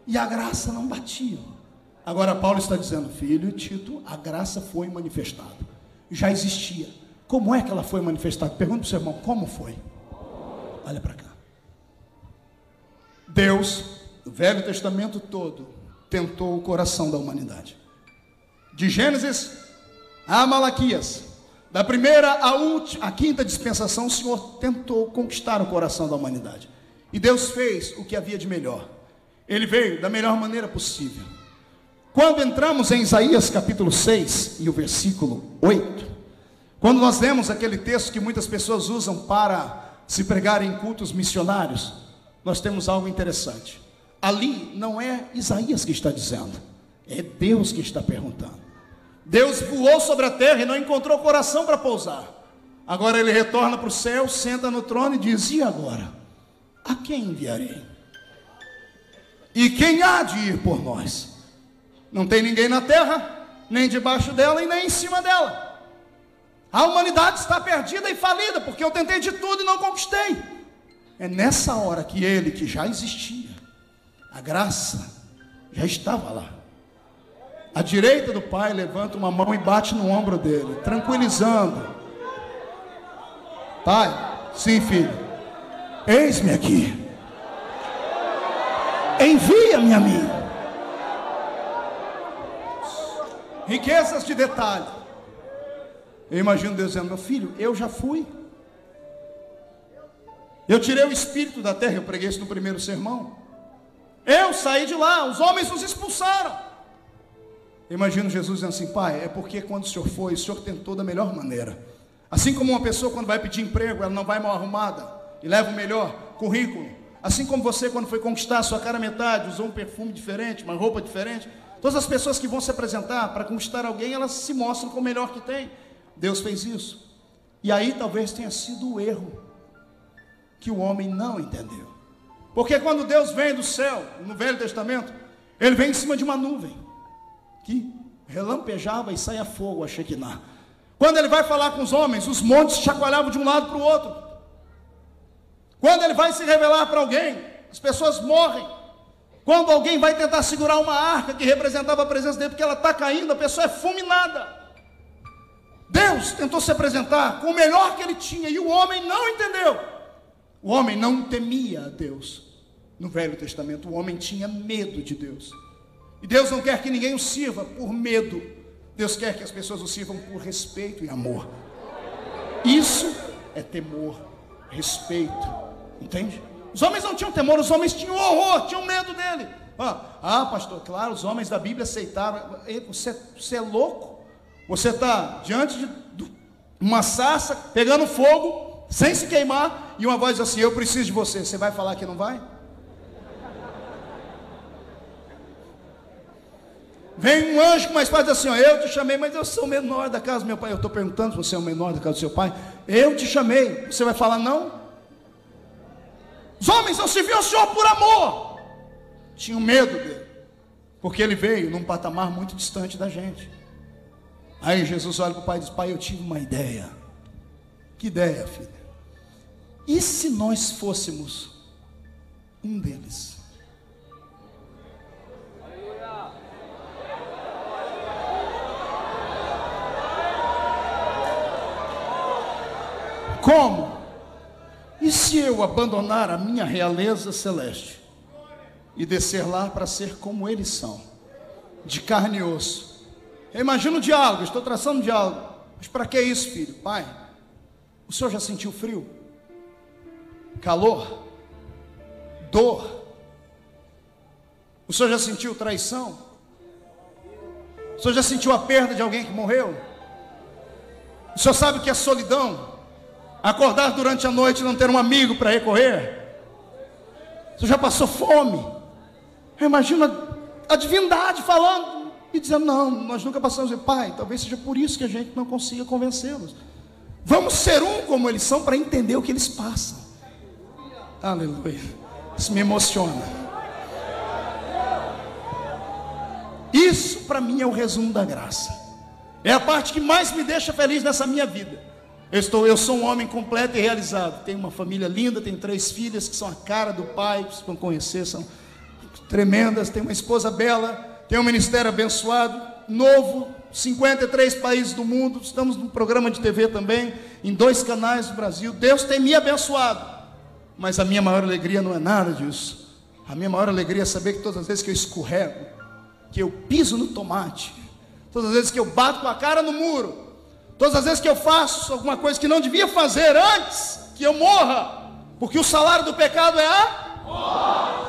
e a graça não batiam. Agora Paulo está dizendo, filho Tito, a graça foi manifestada. Já existia. Como é que ela foi manifestada? Pergunta para o seu irmão, como foi? Olha para cá. Deus, no Velho Testamento todo, tentou o coração da humanidade. De Gênesis a Malaquias, da primeira à quinta dispensação, o Senhor tentou conquistar o coração da humanidade. E Deus fez o que havia de melhor. Ele veio da melhor maneira possível. Quando entramos em Isaías capítulo 6 e o versículo 8, quando nós lemos aquele texto que muitas pessoas usam para se pregar em cultos missionários, nós temos algo interessante. Ali não é Isaías que está dizendo, é Deus que está perguntando. Deus voou sobre a terra e não encontrou coração para pousar. Agora ele retorna para o céu, senta no trono e diz, e agora? A quem enviarei? E quem há de ir por nós? Não tem ninguém na terra, nem debaixo dela e nem em cima dela. A humanidade está perdida e falida, porque eu tentei de tudo e não conquistei. É nessa hora que ele, que já existia, a graça já estava lá. A direita do Pai levanta uma mão e bate no ombro dele, tranquilizando. Pai, sim filho, eis-me aqui. Envia-me a mim. Riquezas de detalhe. Eu imagino Deus dizendo, meu filho, eu já fui. Eu tirei o espírito da terra, eu preguei isso no primeiro sermão. Eu saí de lá, os homens nos expulsaram. Eu imagino Jesus dizendo assim, pai, é porque quando o Senhor foi, o Senhor tentou da melhor maneira. Assim como uma pessoa quando vai pedir emprego, ela não vai mal arrumada e leva o melhor currículo. Assim como você quando foi conquistar a sua cara metade, usou um perfume diferente, uma roupa diferente. Todas as pessoas que vão se apresentar para conquistar alguém, elas se mostram com o melhor que tem. Deus fez isso. E aí talvez tenha sido o erro que o homem não entendeu. Porque quando Deus vem do céu, no Velho Testamento, ele vem em cima de uma nuvem que relampejava e saía fogo, a Shekinah. Quando ele vai falar com os homens, os montes chacoalhavam de um lado para o outro. Quando ele vai se revelar para alguém, as pessoas morrem. Quando alguém vai tentar segurar uma arca que representava a presença dele, porque ela está caindo, a pessoa é fulminada. Deus tentou se apresentar com o melhor que ele tinha, e o homem não entendeu. O homem não temia a Deus. No Velho Testamento, o homem tinha medo de Deus. E Deus não quer que ninguém o sirva por medo. Deus quer que as pessoas o sirvam por respeito e amor. Isso é temor, respeito. Entende? Os homens não tinham temor, os homens tinham horror, tinham medo dele. Pastor, claro, os homens da Bíblia aceitaram. Você é louco? Você está diante de uma sarça, pegando fogo, sem se queimar, e uma voz diz assim, eu preciso de você. Você vai falar que não vai? Vem um anjo com uma espada e diz assim, eu te chamei, mas eu sou o menor da casa do meu pai. Eu estou perguntando se você é o menor da casa do seu pai. Eu te chamei. Você vai falar não? Os homens não serviam ao Senhor por amor. Tinham medo dele. Porque ele veio num patamar muito distante da gente. Aí Jesus olha para o pai e diz, pai, eu tive uma ideia. Que ideia, filho? E se nós fôssemos um deles? Como? E se eu abandonar a minha realeza celeste e descer lá para ser como eles são, de carne e osso? Eu imagino um diálogo, estou traçando um diálogo. Mas para que isso, filho? Pai, o senhor já sentiu frio? Calor? Dor? O senhor já sentiu traição? O senhor já sentiu a perda de alguém que morreu? O senhor sabe o que é solidão? Acordar durante a noite e não ter um amigo para recorrer? Você já passou fome? Imagina a divindade falando e dizendo, não, nós nunca passamos. Pai, talvez seja por isso que a gente não consiga convencê-los. Vamos ser um como eles são para entender o que eles passam. Aleluia. Isso me emociona. Isso para mim é o resumo da graça. É a parte que mais me deixa feliz nessa minha vida. Eu sou um homem completo e realizado. Tenho uma família linda, tenho 3 filhas que são a cara do pai, vocês vão conhecer, são tremendas. Tenho uma esposa bela, tenho um ministério abençoado, novo, 53 países do mundo. Estamos num programa de TV também, em 2 canais do Brasil. Deus tem me abençoado. Mas a minha maior alegria não é nada disso. A minha maior alegria é saber que todas as vezes que eu escorrego, que eu piso no tomate, todas as vezes que eu bato com a cara no muro, todas as vezes que eu faço alguma coisa que não devia fazer antes que eu morra, porque o salário do pecado é a morte.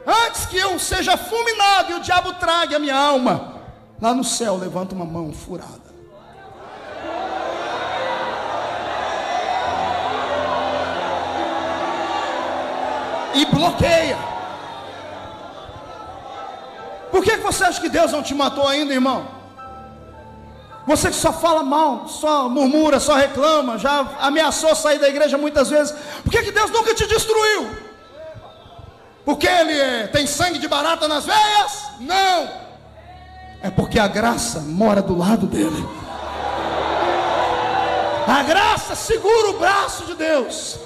Antes que eu seja fulminado e o diabo trague a minha alma, lá no céu levanta uma mão furada. E bloqueia. Por que você acha que Deus não te matou ainda, irmão? Você que só fala mal, só murmura, só reclama, já ameaçou sair da igreja muitas vezes. Por que Deus nunca te destruiu? Porque Ele tem sangue de barata nas veias? Não. É porque a graça mora do lado dele. A graça segura o braço de Deus.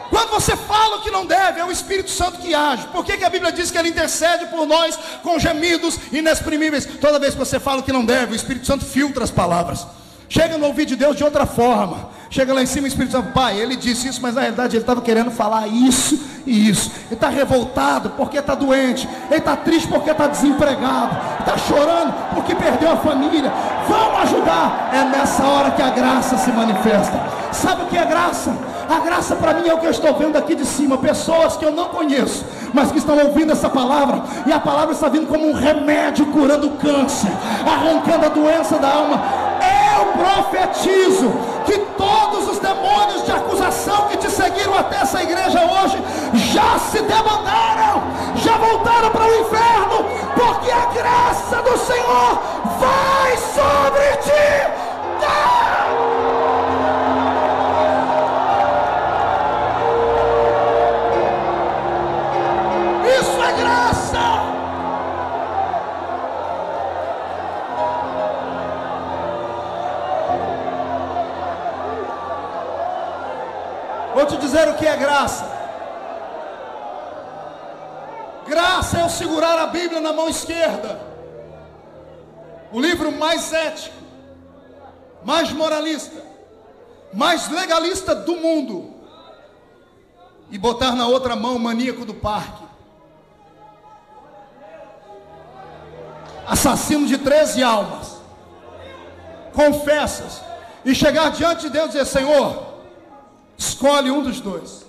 Quando você fala o que não deve, é o Espírito Santo que age. Por que a Bíblia diz que Ele intercede por nós com gemidos inexprimíveis? Toda vez que você fala o que não deve, o Espírito Santo filtra as palavras. Chega no ouvido de Deus de outra forma. Chega lá em cima o Espírito Santo, Pai, Ele disse isso, mas na realidade Ele estava querendo falar isso e isso. Ele está revoltado porque está doente. Ele está triste porque está desempregado. Está chorando porque perdeu a família. Vamos ajudar. É nessa hora que a graça se manifesta. Sabe o que é graça? A graça para mim é o que eu estou vendo aqui de cima. Pessoas que eu não conheço, mas que estão ouvindo essa palavra. E a palavra está vindo como um remédio, curando o câncer, arrancando a doença da alma. Eu profetizo que todos os demônios de acusação que te seguiram até essa igreja hoje já se debandaram, já voltaram para o inferno, porque a graça do Senhor vai sobre ti. Isso é graça. Vou te dizer o que é graça. Graça é eu segurar a Bíblia na mão esquerda, o livro mais ético, mais moralista, mais legalista do mundo, e botar na outra mão o maníaco do parque, assassino de 13 almas, confessas, e chegar diante de Deus e dizer: Senhor, escolhe um dos dois.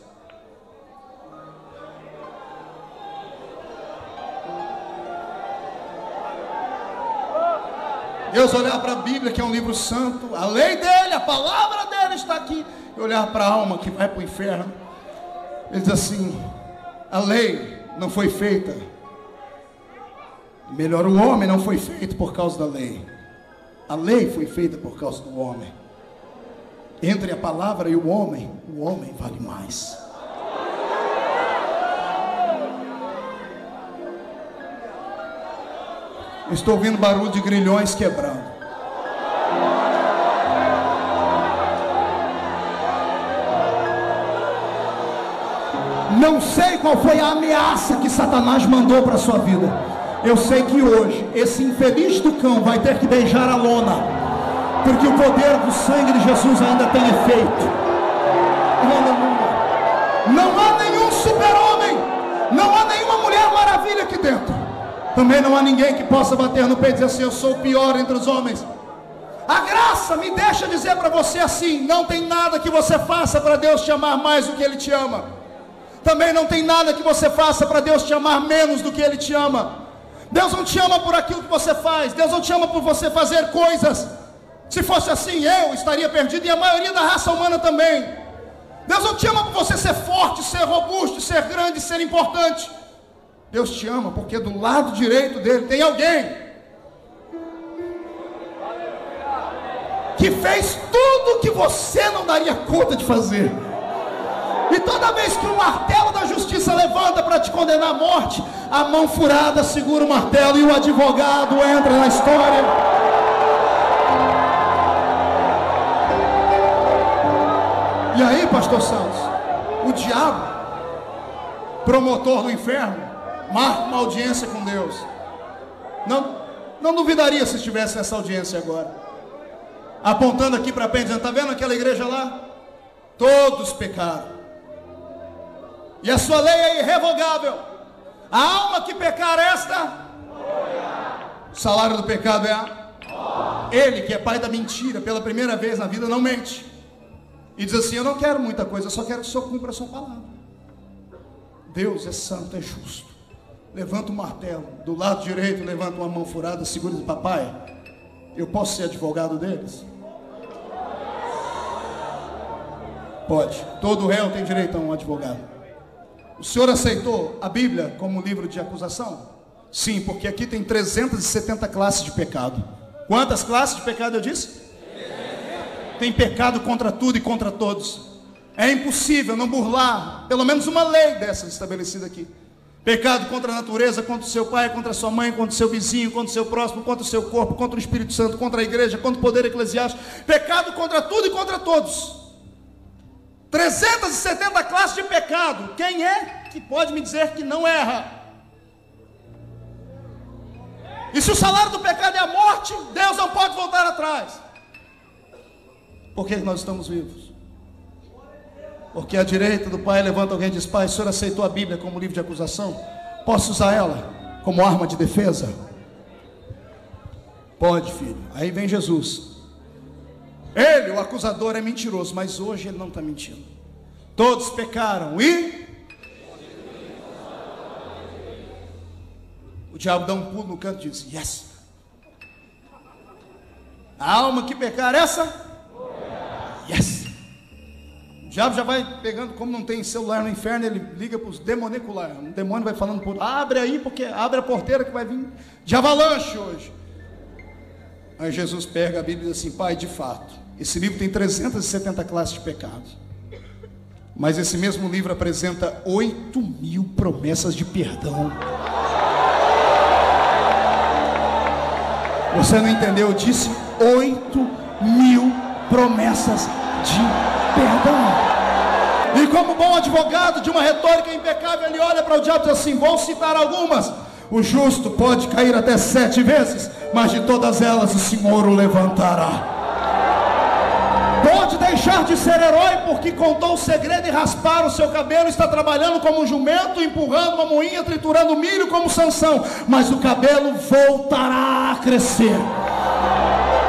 Deus olhar para a Bíblia, que é um livro santo, a lei dele, a palavra dele está aqui, e olhar para a alma que vai para o inferno. Ele diz assim: a lei não foi feita, melhor, o homem não foi feito por causa da lei, a lei foi feita por causa do homem. Entre a palavra e o homem vale mais. Estou ouvindo barulho de grilhões quebrando. Não sei qual foi a ameaça que Satanás mandou para a sua vida. Eu sei que hoje esse infeliz do cão vai ter que beijar a lona, porque o poder do sangue de Jesus ainda tem efeito. Não há nenhum super-homem, não há nenhuma mulher maravilha aqui dentro. Também não há ninguém que possa bater no peito e dizer assim: eu sou o pior entre os homens. A graça me deixa dizer para você assim: não tem nada que você faça para Deus te amar mais do que Ele te ama. Também não tem nada que você faça para Deus te amar menos do que Ele te ama. Deus não te ama por aquilo que você faz. Deus não te ama por você fazer coisas. Se fosse assim, eu estaria perdido, e a maioria da raça humana também. Deus não te ama por você ser forte, ser robusto, ser grande, ser importante. Deus te ama porque do lado direito dele tem alguém que fez tudo que você não daria conta de fazer. E toda vez que o martelo da justiça levanta para te condenar à morte, a mão furada segura o martelo e o advogado entra na história. E aí, pastor Santos, o diabo, promotor do inferno, marca uma audiência com Deus. Não duvidaria se estivesse nessa audiência agora, apontando aqui para a pé, dizendo: está vendo aquela igreja lá? Todos pecaram, e a sua lei é irrevogável. A alma que pecar esta, o salário do pecado é a... Ele, que é pai da mentira, pela primeira vez na vida não mente, e diz assim: eu não quero muita coisa, eu só quero que o Senhor cumpra a sua palavra. Deus é santo, é justo. Levanta o martelo, do lado direito levanta uma mão furada, segura e diz: papai, eu posso ser advogado deles? Pode, todo réu tem direito a um advogado. O senhor aceitou a Bíblia como livro de acusação? Sim, porque aqui tem 370 classes de pecado. Quantas classes de pecado eu disse? Tem pecado contra tudo e contra todos. É impossível não burlar pelo menos uma lei dessa estabelecida aqui. Pecado contra a natureza, contra o seu pai, contra a sua mãe, contra o seu vizinho, contra o seu próximo, contra o seu corpo, contra o Espírito Santo, contra a igreja, contra o poder eclesiástico. Pecado contra tudo e contra todos. 370 classes de pecado. Quem é que pode me dizer que não erra? E se o salário do pecado é a morte, Deus não pode voltar atrás. Por que nós estamos vivos? Porque à direita do Pai levanta alguém e diz: pai, o senhor aceitou a Bíblia como livro de acusação? Posso usar ela como arma de defesa? Pode, filho. Aí vem Jesus. Ele, o acusador, é mentiroso, mas hoje ele não está mentindo. Todos pecaram e... o diabo dá um pulo no canto e diz: yes. A alma que pecar essa? Yes. O diabo já vai pegando, como não tem celular no inferno, ele liga para os demonicular. Um demônio vai falando por: abre aí, porque abre a porteira que vai vir de avalanche hoje. Aí Jesus pega a Bíblia e diz assim: pai, de fato, esse livro tem 370 classes de pecados, mas esse mesmo livro apresenta 8.000 promessas de perdão. Você não entendeu? Eu disse 8.000 promessas de perdão. E como bom advogado de uma retórica impecável, ele olha para o diabo e diz assim: vou citar algumas. O justo pode cair até 7 vezes, mas de todas elas o Senhor o levantará. Pode deixar de ser herói porque contou o segredo e raspar o seu cabelo, está trabalhando como um jumento, empurrando uma moinha, triturando milho como Sansão, mas o cabelo voltará a crescer.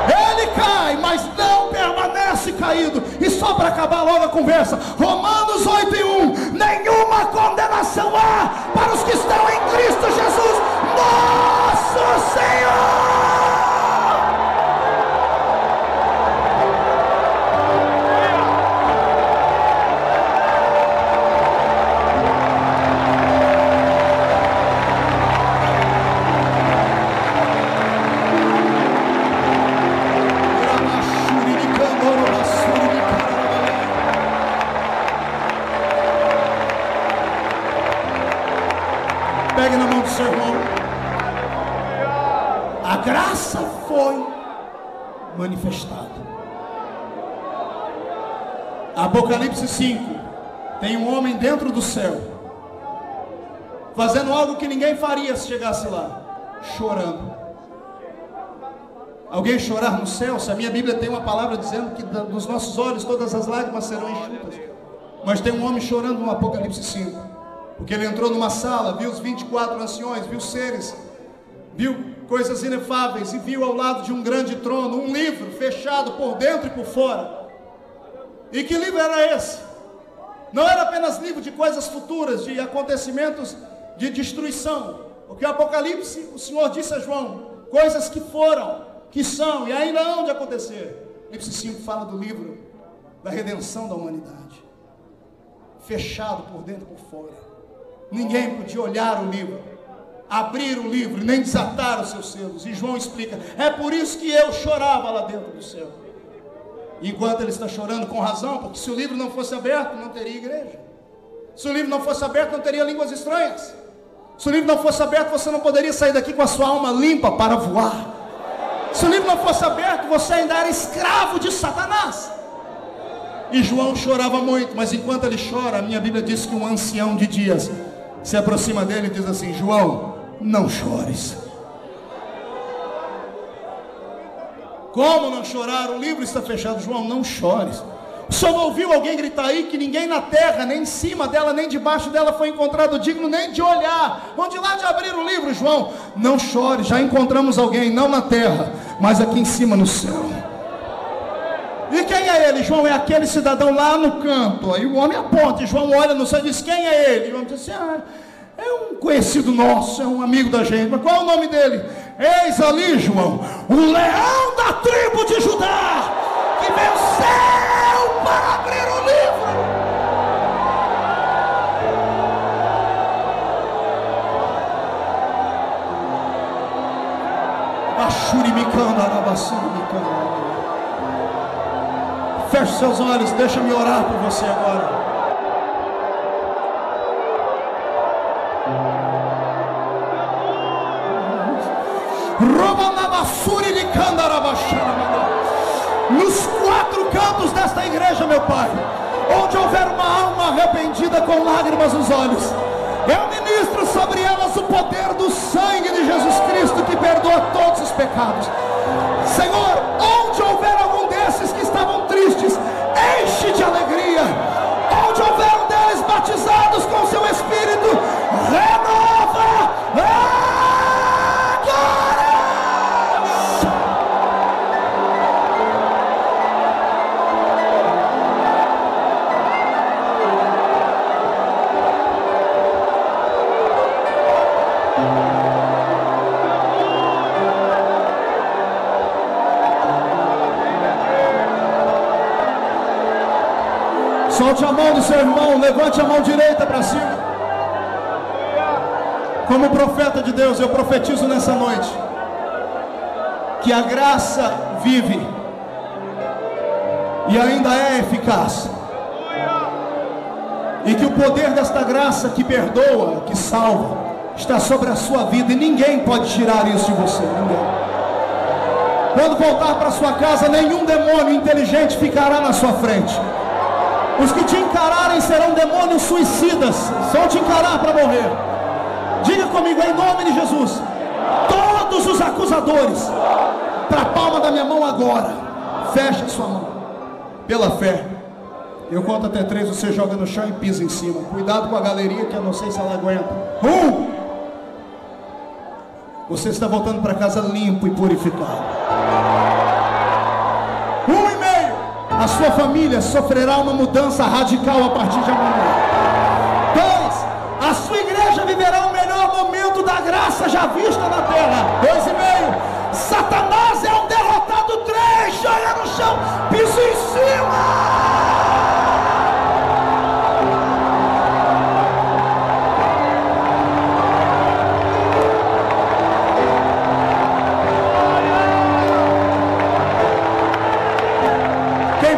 Ele cai, mas não permanece caído. E só para acabar logo a conversa, Romanos 8:1: nenhuma condenação há para os que estão em Cristo Jesus, nosso Senhor. Pegue na mão do seu irmão. A graça foi manifestada. Apocalipse 5. Tem um homem dentro do céu, fazendo algo que ninguém faria se chegasse lá, chorando. Alguém chorar no céu? Se a minha Bíblia tem uma palavra dizendo que dos nossos olhos todas as lágrimas serão enxutas. Mas tem um homem chorando no Apocalipse 5. Porque ele entrou numa sala, viu os 24 anciões, viu seres, viu coisas inefáveis, e viu ao lado de um grande trono um livro fechado por dentro e por fora. E que livro era esse? Não era apenas livro de coisas futuras, de acontecimentos de destruição. Porque o Apocalipse, o Senhor disse a João, coisas que foram, que são e ainda hão de acontecer. Apocalipse 5 fala do livro da redenção da humanidade, fechado por dentro e por fora. Ninguém podia olhar o livro, abrir o livro, nem desatar os seus selos. E João explica: é por isso que eu chorava lá dentro do céu. Enquanto ele está chorando, com razão, porque se o livro não fosse aberto, não teria igreja. Se o livro não fosse aberto, não teria línguas estranhas. Se o livro não fosse aberto, você não poderia sair daqui com a sua alma limpa para voar. Se o livro não fosse aberto, você ainda era escravo de Satanás. E João chorava muito, mas enquanto ele chora, a minha Bíblia diz que um ancião de dias se aproxima dele e diz assim: João, não chores. Como não chorar? O livro está fechado. João, não chores. O senhor não ouviu alguém gritar aí que ninguém na terra, nem em cima dela, nem debaixo dela foi encontrado digno nem de olhar? Onde lá de abrir o livro, João? Não chore, já encontramos alguém, não na terra, mas aqui em cima no céu. E quem é ele? João, é aquele cidadão lá no canto. Aí o homem aponta, e João olha no céu e diz: quem é ele? E João diz assim: é um conhecido nosso, é um amigo da gente. Mas qual é o nome dele? Eis ali, João, o leão da tribo de Judá, que venceu para abrir o livro. Feche seus olhos, deixa-me orar por você agora. Nos quatro cantos desta igreja, meu Pai, onde houver uma alma arrependida com lágrimas nos olhos, eu ministro sobre elas o poder do sangue de Jesus Cristo, que perdoa todos os pecados. Senhor, onde houver algum desses que estavam tristes, enche de alegria. Onde houver um deles batizados com o seu Espírito, renova agora. Solte a mão do seu irmão, levante a mão direita para cima. Como profeta de Deus, eu profetizo nessa noite que a graça vive e ainda é eficaz, e que o poder desta graça que perdoa, que salva, está sobre a sua vida, e ninguém pode tirar isso de você. Ninguém. Quando voltar para sua casa, nenhum demônio inteligente ficará na sua frente. Os que te encararem serão demônios suicidas, vão te encarar para morrer. Diga comigo, em nome de Jesus, todos os acusadores, para a palma da minha mão agora. Feche a sua mão, pela fé. Eu conto até 3, você joga no chão e pisa em cima. Cuidado com a galeria, que eu não sei se ela aguenta. 1. Você está voltando para casa limpo e purificado. 1,5. A sua família sofrerá uma mudança radical a partir de amanhã. 2. A sua igreja viverá o melhor momento da graça já vista na terra. 2,5. Satanás é um derrotado. 3. Joga no chão, piso em cima.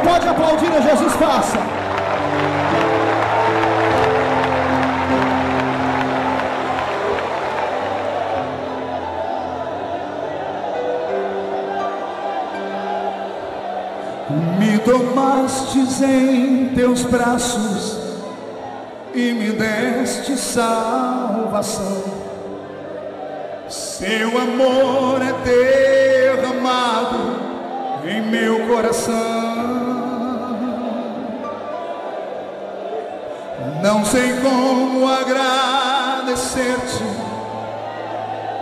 Pode aplaudir a Jesus, faça. Me tomastes em teus braços e me deste salvação. Seu amor é derramado em meu coração. Não sei como agradecer-te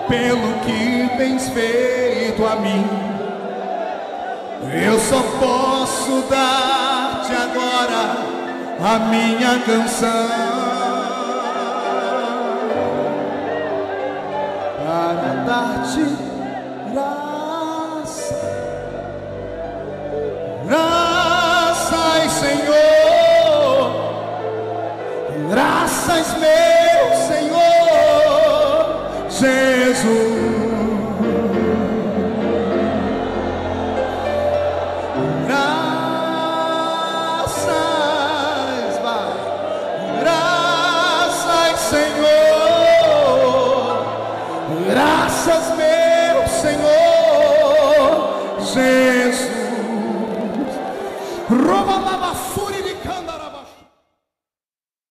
pelo que tens feito a mim. Eu só posso dar-te agora a minha canção, para dar-te graça. Graças, Senhor. Graças, meu Senhor Jesus. Graças. graças